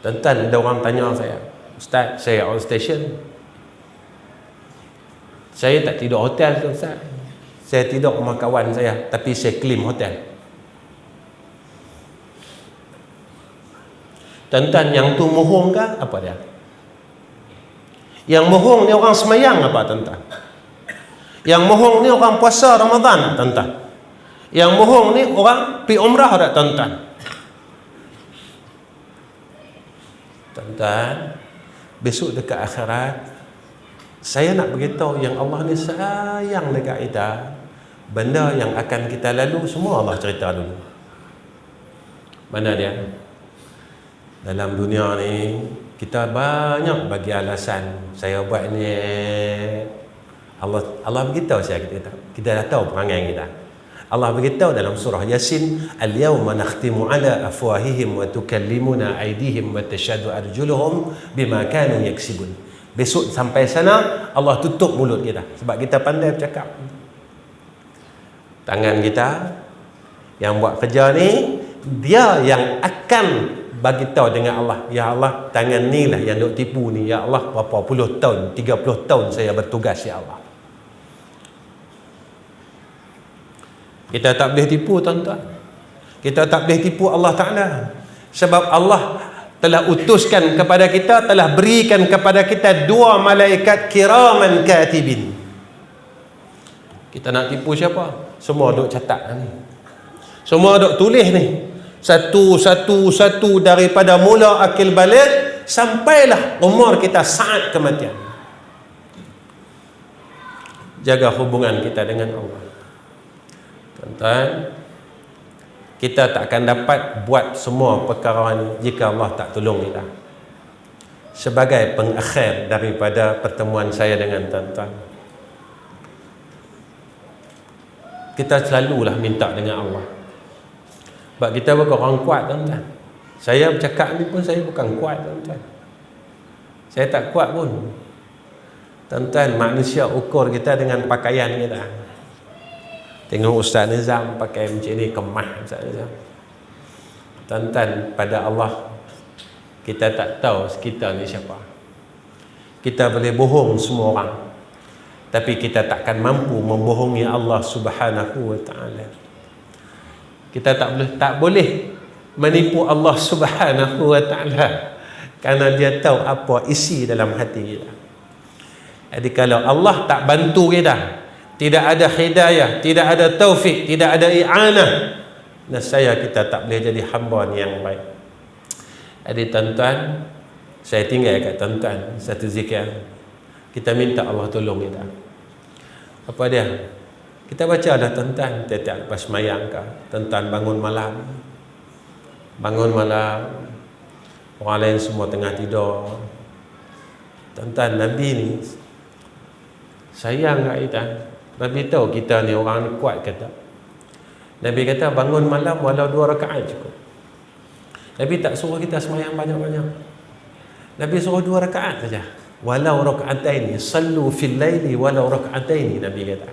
Tuan-tuan, ada orang tanya saya, Ustaz, saya on station, saya tak tidur hotel tu Ustaz, saya tidur rumah kawan saya, tapi saya claim hotel. Tuan-tuan, yang tu mohong ke apa dia? Yang mohong ni orang semayang apa tuan-tuan? Yang mohong ni orang puasa Ramadan tuan-tuan? Yang mohong ni orang pergi umrah tak tuan-tuan? Tuan-tuan, besok dekat akhirat, saya nak beritahu yang Allah ni sayang dekat kita. Benda yang akan kita lalu semua Allah cerita dulu. Mana dia? Dalam dunia ni kita banyak bagi alasan, saya buat ni. Allah beritahu saya kita dah tahu perangai kita. Allah beritahu dalam surah Yasin, al-yawma nakhtimu ala afwahihim wa tukallimuna aydihim wa tashhadu arjuluhum bima kanu yaksibun. Besok sampai sana Allah tutup mulut kita sebab kita pandai bercakap. Tangan kita yang buat kerja ni, dia yang akan bagi tahu dengan Allah, ya Allah, tangan ni lah yang duk tipu ni, ya Allah, berapa puluh tahun, 30 tahun saya bertugas, ya Allah. Kita tak boleh tipu tuan-tuan. Kita tak boleh tipu Allah Ta'ala. Sebab Allah telah utuskan kepada kita, telah berikan kepada kita 2 malaikat kiraman katibin. Kita nak tipu siapa? Semua duk catat ni. Semua duk tulis ni. Satu daripada mula akil balik sampailah umur kita saat kematian. Jaga hubungan kita dengan Allah. Tuan-tuan, kita tak akan dapat buat semua perkara ini jika Allah tak tolong kita. Sebagai pengakhir daripada pertemuan saya dengan tuan-tuan, kita selalulah minta dengan Allah. Sebab kita bukan orang kuat tuan-tuan. Saya bercakap ni pun saya bukan kuat tuan-tuan. Saya tak kuat pun. Tuan-tuan, manusia ukur kita dengan pakaian kita. Tengok Ustaz Nizam pakai macam ni, kemah Ustaz Nizam. Tuan-tuan, pada Allah kita tak tahu kita ni siapa. Kita boleh bohong semua orang, tapi kita takkan mampu membohongi Allah Subhanahu wa ta'ala. Kita tak boleh menipu Allah Subhanahu wa ta'ala, kerana dia tahu apa isi dalam hati kita. Jadi kalau Allah tak bantu kita, tidak ada hidayah, tidak ada taufik, tidak ada i'anah, nescaya kita tak boleh jadi hamba yang baik. Jadi tuan-tuan, saya tinggal kat tuan-tuan satu zikir. Kita minta Allah tolong kita. Apa dia? Kita baca dah tuan-tuan, tiap-tiap lepas semayang ke, tuan-tuan bangun malam. Bangun malam, orang lain semua tengah tidur. Tuan-tuan, Nabi ni sayang kat kita. Nabi tahu kita ni orang ni kuat ke tak. Nabi kata bangun malam walau 2 rakaat cukup. Nabi tak suruh kita semayang banyak-banyak. Nabi suruh 2 rakaat saja. Walau raka'ataini, sallu fil laili walau raka'ataini, Nabi kata.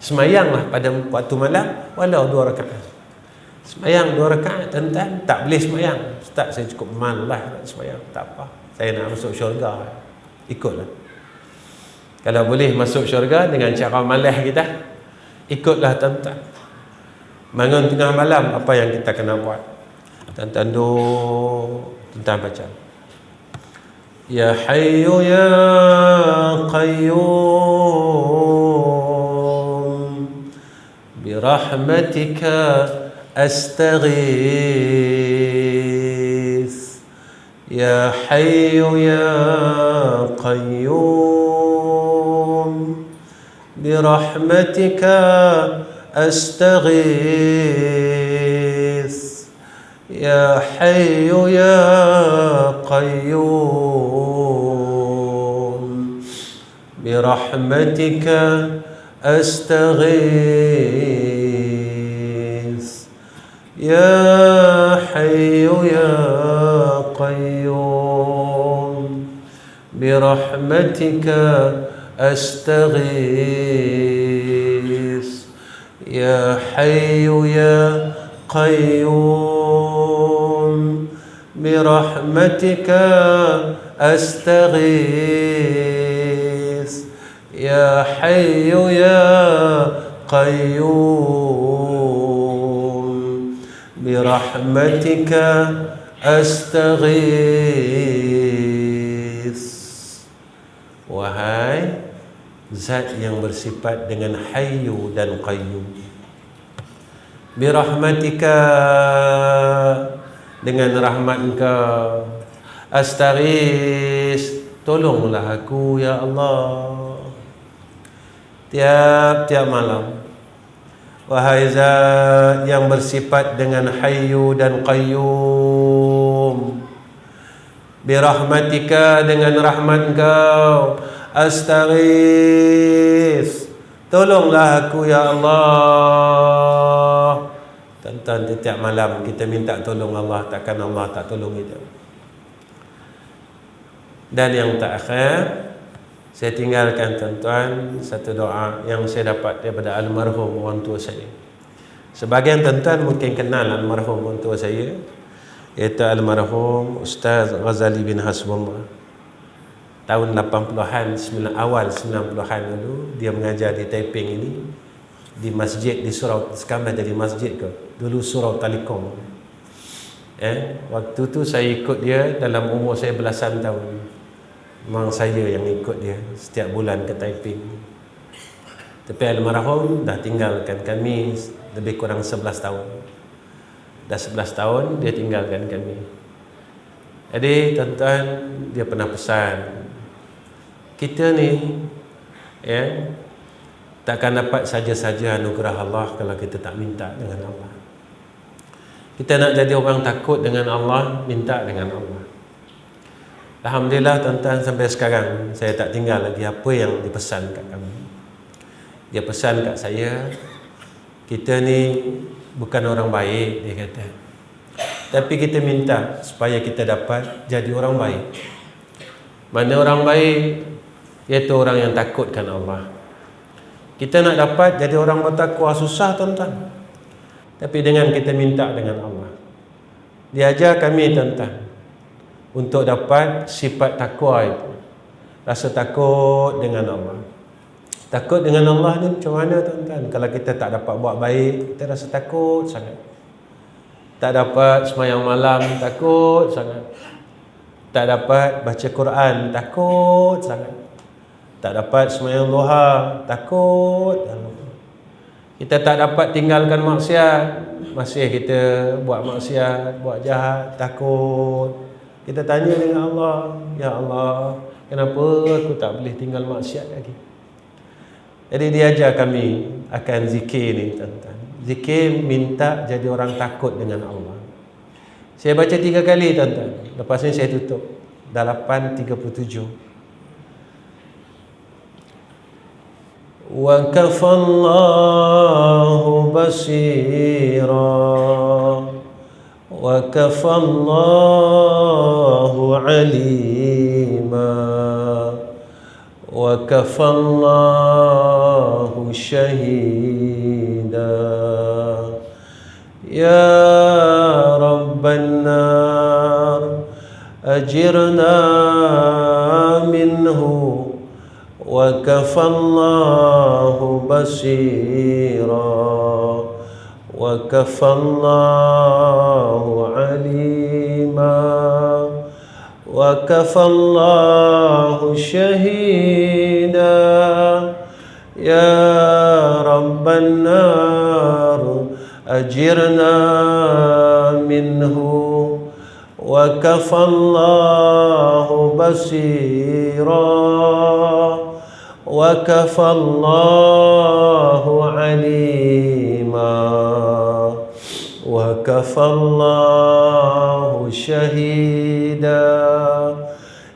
Semayanglah pada waktu malam walau 2 rakaat. Semayang 2 rakaat tuan-tuan, tak boleh semayang. Ustaz, saya cukup malas nak semayang. Tak apa, saya nak masuk syurga. Ikutlah. Kalau boleh masuk syurga dengan cara malas kita, ikutlah tuan-tuan. Bangun tengah malam, apa yang kita kena buat? Tuan-tuan tuan baca. Ya Hayyu Ya Qayyum birahmatika astaghith. Ya Hayyu Ya Qayyum birahmatika astaghith. Ya Hayyu Ya Qayyum birahmatika astaghith. Ya Hayyu Ya Qayyum birahmatika astaghith. Ya Hayyu Ya Qayyum birahmatika astaghith. Ya Hayyu Ya Qayyum birahmatika astaghith. Wahai Zat yang bersifat dengan Hayyu dan Qayyum, birahmatika, dengan rahmat Engkau, astaghis, tolonglah aku ya Allah. Tiap-tiap malam, wahai Zat yang bersifat dengan Hayyu dan Qayyum, birahmatika, dengan rahmat Engkau, astaghis, tolonglah aku ya Allah. Tuan-tuan, setiap malam kita minta tolong Allah, takkan Allah tak tolong kita. Dan yang terakhir, saya tinggalkan tuan-tuan satu doa yang saya dapat daripada almarhum orang tua saya. Sebagian tuan-tuan mungkin kenal almarhum orang tua saya, iaitu almarhum Ustaz Ghazali bin Hasbullah. Tahun 80-an, awal 90-an dulu dia mengajar di Taiping ini, di masjid di surau, sekarang jadi masjid ke, dulu surau Talikom. Waktu tu saya ikut dia dalam umur saya belasan tahun. Memang saya yang ikut dia setiap bulan ke Taiping. Tapi almarhum dah tinggalkan kami lebih kurang 11 tahun. Dah 11 tahun dia tinggalkan kami. Jadi tuan-tuan, dia pernah pesan, kita ni takkan dapat saja-saja anugerah Allah kalau kita tak minta dengan Allah. Kita nak jadi orang takut dengan Allah, minta dengan Allah. Alhamdulillah tuan-tuan, sampai sekarang saya tak tinggal lagi apa yang dipesan kat kami. Dia pesan kat saya, kita ni bukan orang baik, dia kata, tapi kita minta supaya kita dapat jadi orang baik. Mana orang baik? Iaitu orang yang takutkan Allah. Kita nak dapat jadi orang bertakwa susah tuan-tuan, tapi dengan kita minta dengan Allah. Dia ajar kami tuan-tuan untuk dapat sifat takwa itu, rasa takut dengan Allah. Takut dengan Allah ni macam mana tuan-tuan? Kalau kita tak dapat buat baik, kita rasa takut sangat. Tak dapat sembahyang malam, takut sangat. Tak dapat baca Quran, takut sangat. Tak dapat sembahyang duha, takut. Kita tak dapat tinggalkan maksiat, masih kita buat maksiat, buat jahat, takut. Kita tanya dengan Allah, ya Allah, kenapa aku tak boleh tinggal maksiat lagi? Jadi dia ajar kami akan zikir ni tuan-tuan. Zikir minta jadi orang takut dengan Allah. Saya baca 3 kali tuan-tuan, lepas ni saya tutup. Dah 8:37. Wa kafallahu basira wa kafallahu alima wa kafallahu shahida. Ya Rabban nar ajirna minhu wa kafallahu basira وكفى الله عليما وكفى الله شهيدا يا رب النار أجرنا منه وكفى الله بصيرا وكفى الله عليما وكفى الله شهيدا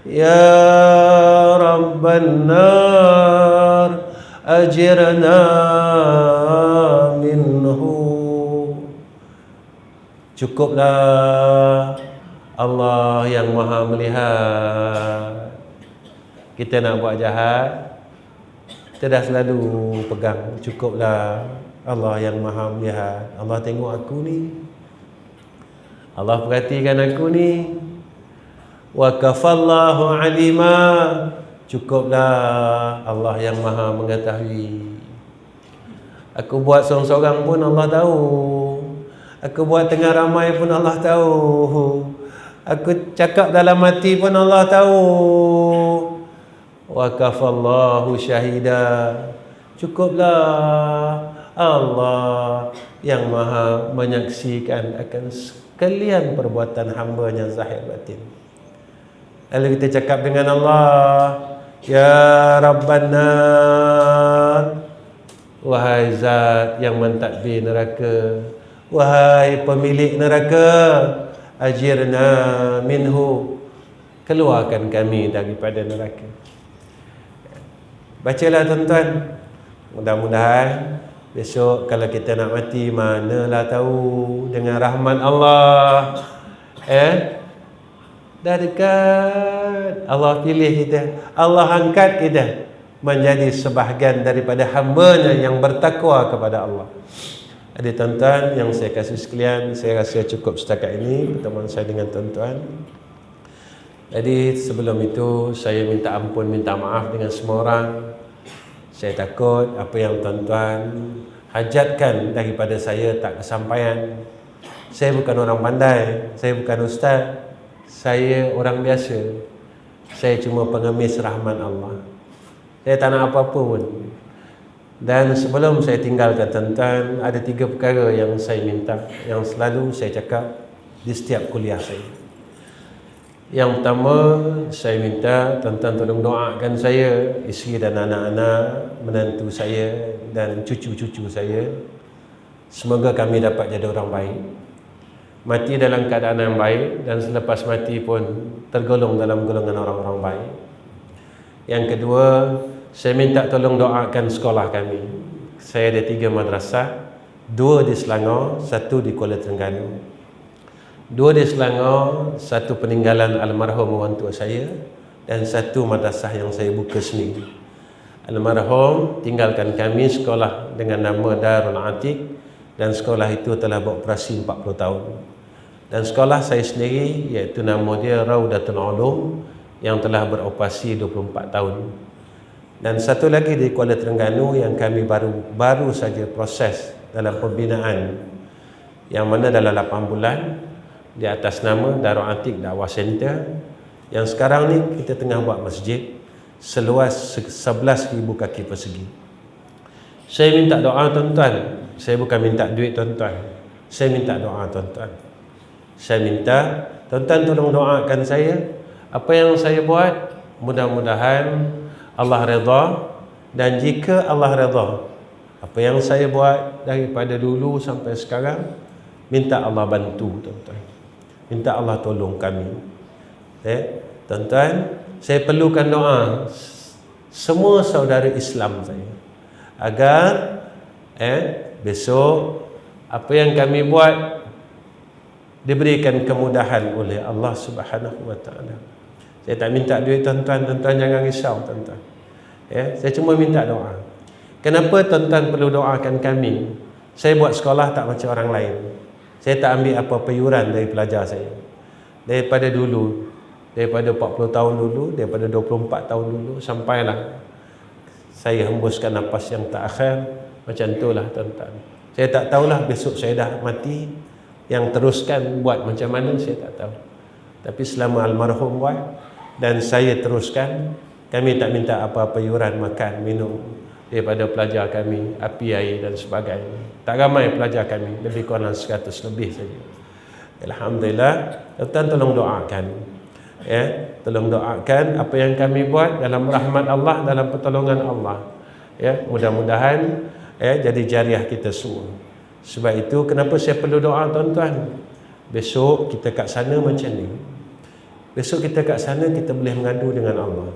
يا رب النار أجرنا منه. Cukuplah, Allah yang maha melihat. Kita nak buat jahat, kita dah selalu pegang, cukuplah, Allah yang maha melihat. Allah tengok aku ni, Allah perhatikan aku ni. Wa kafallahu alima, cukuplah, Allah yang maha mengetahui. Aku buat seorang-seorang pun Allah tahu, aku buat tengah ramai pun Allah tahu, aku cakap dalam hati pun Allah tahu. Wa kafallahu syahida, cukuplah, Allah yang maha menyaksikan akan sekalian perbuatan hamba-Nya zahir batin. Lalu kita cakap dengan Allah, ya Rabban nar, wahai zat yang mentadbir neraka, wahai pemilik neraka, ajirna minhu, keluarkan kami daripada neraka. Bacalah tuan-tuan, mudah-mudahan besok kalau kita nak mati, manalah tahu, dengan rahmat Allah dah dekat, Allah pilih kita, Allah angkat kita menjadi sebahagian daripada hamba-Nya yang bertakwa kepada Allah. Adik tuan-tuan yang saya kasih sekalian, saya rasa cukup setakat ini pertemuan saya dengan tuan-tuan. Jadi sebelum itu saya minta ampun, minta maaf dengan semua orang. Saya takut apa yang tuan-tuan hajatkan daripada saya tak kesampaian. Saya bukan orang pandai, saya bukan ustaz, saya orang biasa. Saya cuma pengemis rahmat Allah. Saya tak nak apa-apa pun. Dan sebelum saya tinggalkan tuan-tuan, ada 3 perkara yang saya minta, yang selalu saya cakap di setiap kuliah saya. Yang pertama, saya minta tuan-tuan tolong doakan saya, isteri dan anak-anak, menantu saya dan cucu-cucu saya. Semoga kami dapat jadi orang baik, mati dalam keadaan yang baik, dan selepas mati pun tergolong dalam golongan orang-orang baik. Yang kedua, saya minta tolong doakan sekolah kami. Saya ada 3 madrasah, 2 di Selangor, 1 di Kuala Terengganu. 2 di Selangor, 1 peninggalan almarhum orang tua saya, dan 1 madrasah yang saya buka sendiri. Almarhum tinggalkan kami sekolah dengan nama Darul Atiq, dan sekolah itu telah beroperasi 40 tahun. Dan sekolah saya sendiri, iaitu nama dia Raudatul Ulum, yang telah beroperasi 24 tahun. Dan 1 lagi di Kuala Terengganu yang kami baru saja proses dalam pembinaan, yang mana dalam 8 bulan, di atas nama Darul Atiq Dakwah Center, yang sekarang ni kita tengah buat masjid seluas 11,000 kaki persegi. Saya minta doa tuan-tuan. Saya bukan minta duit tuan-tuan, saya minta doa tuan-tuan. Saya minta tuan-tuan tolong doakan saya. Apa yang saya buat, mudah-mudahan Allah redha. Dan jika Allah redha, apa yang saya buat daripada dulu sampai sekarang, minta Allah bantu tuan-tuan, minta Allah tolong kami. Tuan-tuan, saya perlukan doa semua saudara Islam saya, agar besok apa yang kami buat diberikan kemudahan oleh Allah Subhanahu wa taala. Saya tak minta duit tuan-tuan, tuan-tuan jangan risau tuan-tuan. Saya cuma minta doa. Kenapa tuan-tuan perlu doakan kami? Saya buat sekolah tak macam orang lain. Saya tak ambil apa-apa yuran dari pelajar saya. Daripada dulu, daripada 40 tahun dulu, daripada 24 tahun dulu, sampailah saya hembuskan nafas yang tak akhir. Macam itulah tuan-tuan. Saya tak tahulah besok saya dah mati, yang teruskan buat macam mana saya tak tahu. Tapi selama almarhum buat dan saya teruskan, kami tak minta apa-apa yuran makan, minum daripada pelajar kami, api air dan sebagainya. Tak ramai pelajar kami, lebih kurang 100 lebih saja. Alhamdulillah. Tuan tolong doakan, ya, tolong doakan apa yang kami buat dalam rahmat Allah, dalam pertolongan Allah, ya, mudah-mudahan jadi jariah kita semua. Sebab itu kenapa saya perlu doa, tuan-tuan. Besok kita kat sana macam ni, besok kita kat sana kita boleh mengadu dengan Allah.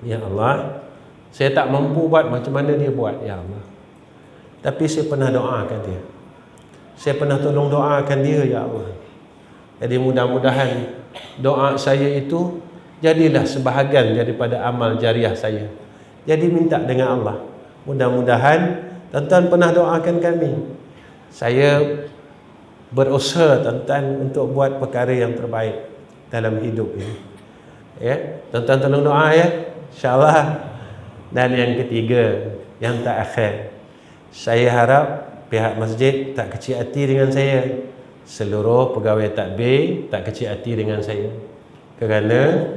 Ya Allah, saya tak mampu buat macam mana dia buat, ya Allah, tapi saya pernah doakan dia, saya pernah tolong doakan dia, ya Allah. Jadi mudah-mudahan doa saya itu jadilah sebahagian daripada amal jariah saya. Jadi minta dengan Allah, mudah-mudahan tuan-tuan pernah doakan kami. Saya berusaha, tuan-tuan, untuk buat perkara yang terbaik dalam hidup ini. Ya, tuan-tuan tolong doa, ya, insya-Allah. Dan yang ketiga, yang terakhir, saya harap pihak masjid tak kecil hati dengan saya. Seluruh pegawai takbir tak kecil hati dengan saya, kerana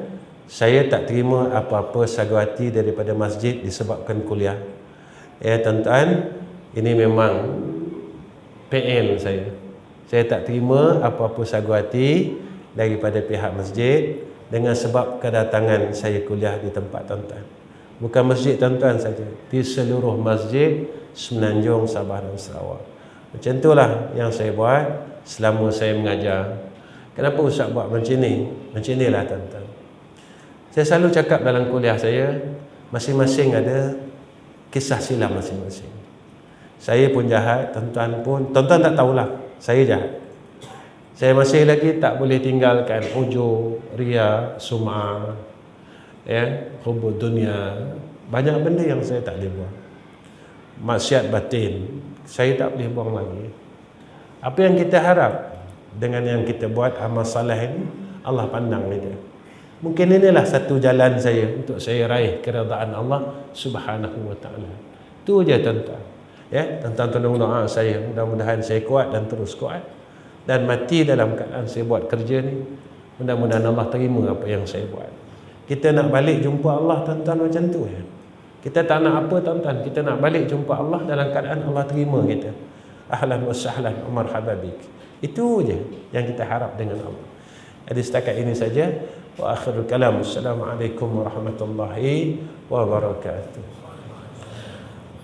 saya tak terima apa-apa saguhati daripada masjid disebabkan kuliah. Ya, tuan-tuan, ini memang PL saya. Saya tak terima apa-apa saguhati daripada pihak masjid dengan sebab kedatangan saya kuliah di tempat tuan-tuan. Bukan masjid tuan-tuan saja, di seluruh masjid Semenanjung, Sabah dan Sarawak. Macam itulah yang saya buat selama saya mengajar. Kenapa Ustaz buat macam ni? Macam inilah, tuan-tuan. Saya selalu cakap dalam kuliah saya, masing-masing ada kisah silam masing-masing. Saya pun jahat, tuan-tuan pun, tuan-tuan tak tahulah saya jahat. Saya masih lagi tak boleh tinggalkan ujub, riya, sum'ah, ya, hubud dunia. Banyak benda yang saya tak boleh buang. Maksiat batin, saya tak boleh buang lagi. Apa yang kita harap dengan yang kita buat amal saleh ini, Allah pandang dia. Mungkin inilah satu jalan saya untuk saya raih keredaan Allah Subhanahu wa taala. Itu je, tuan-tuan. Ya, tuan-tuan tolong doa saya, mudah-mudahan saya kuat dan terus kuat dan mati dalam keadaan saya buat kerja ni. Mudah-mudahan Allah terima apa yang saya buat. Kita nak balik jumpa Allah, tuan-tuan, macam tu ya. Kita tak nak apa, tuan-tuan, kita nak balik jumpa Allah dalam keadaan Allah terima kita. Ahlan wa sahlan wa marhaban bik. Itu je yang kita harap dengan Allah. Jadi setakat ini saja. Wa akhirul kalam. Assalamualaikum warahmatullahi wabarakatuh.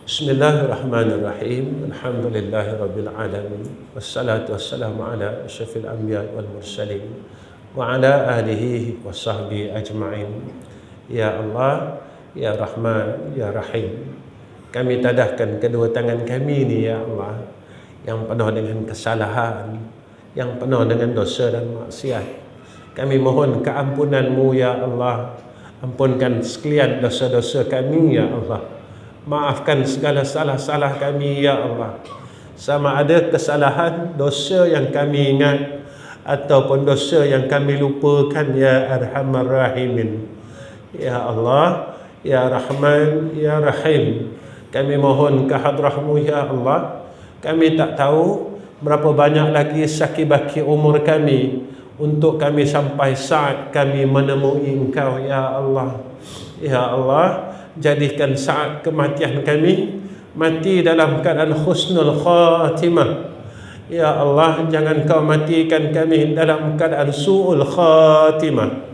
Bismillahirrahmanirrahim. Alhamdulillahirabbil alamin. Wassalatu wassalamu ala asyrafil anbiya wal mursalin wa ala alihi washabbihi ajma'in. Ya Allah, ya Rahman, ya Rahim, kami tadahkan kedua tangan kami ni, ya Allah, yang penuh dengan kesalahan, yang penuh dengan dosa dan maksiat. Kami mohon keampunan-Mu, ya Allah. Ampunkan sekalian dosa-dosa kami, ya Allah. Maafkan segala salah-salah kami, ya Allah. Sama ada kesalahan, dosa yang kami ingat ataupun dosa yang kami lupakan, ya Arhamar Rahimin. Ya Allah, ya Rahman, ya Rahim, kami mohon ke hadrah-Mu, ya Allah. Kami tak tahu berapa banyak lagi saki-baki umur kami untuk kami sampai saat kami menemui Engkau, ya Allah. Ya Allah, jadikan saat kematian kami mati dalam keadaan husnul khatimah. Ya Allah, jangan Kau matikan kami dalam keadaan su'ul khatimah.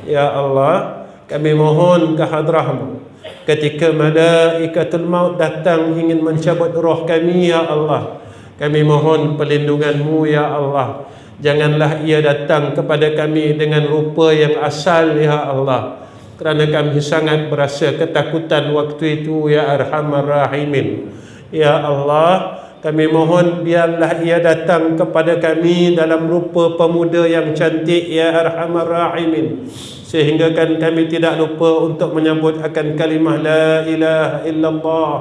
Ya Allah, kami mohon ke hadrah-Mu ketika malaikatul maut datang ingin mencabut roh kami, ya Allah, kami mohon perlindungan-Mu, ya Allah. Janganlah ia datang kepada kami dengan rupa yang asal, ya Allah, kerana kami sangat berasa ketakutan waktu itu, ya Arhamar Rahimin. Ya Allah, kami mohon biarlah ia datang kepada kami dalam rupa pemuda yang cantik, ya Arhamar Rahimin, sehingga kan kami tidak lupa untuk menyebut akan kalimah la ilaha illallah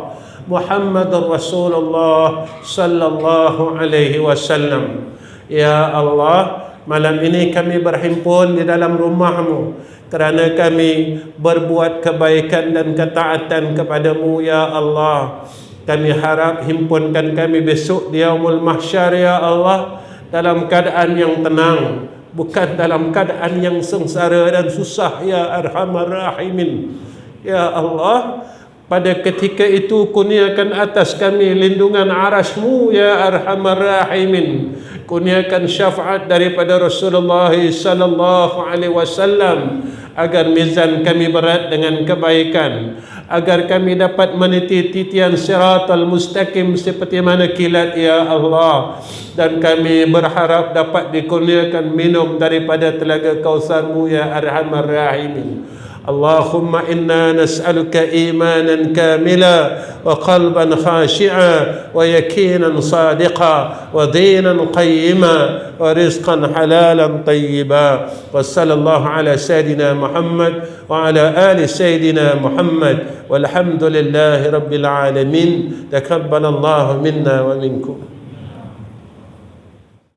Muhammadur Rasulullah sallallahu alaihi wasallam. Ya Allah, malam ini kami berhimpun di dalam rumah-Mu kerana kami berbuat kebaikan dan ketaatan kepada-Mu, ya Allah. Kami harap himpunkan kami besok di Yaumul Mahsyar ya Allah dalam keadaan yang tenang, bukan dalam keadaan yang sengsara dan susah ya Arhamar Rahimin. Ya Allah, pada ketika itu kurniakan atas kami lindungan arasmu ya Arhamar Rahimin. Kurniakan syafaat daripada Rasulullah sallallahu alaihi wasallam agar mizan kami berat dengan kebaikan, agar kami dapat meniti titian siratal mustaqim seperti mana kilat ya Allah, dan kami berharap dapat dikurniakan minum daripada telaga Kausarmu ya Arhamar Rahimin. Allahumma inna nas'aluka imanan kamila wa qalban khashi'a wa yakinan sadiqa wa dinan qayyima wa rizqan halalan tayyiba. Wa sallallahu ala sayyidina Muhammad wa ala ali sayyidina Muhammad walhamdulillahi rabbil alamin. Takabbalallahu minna wa minkum.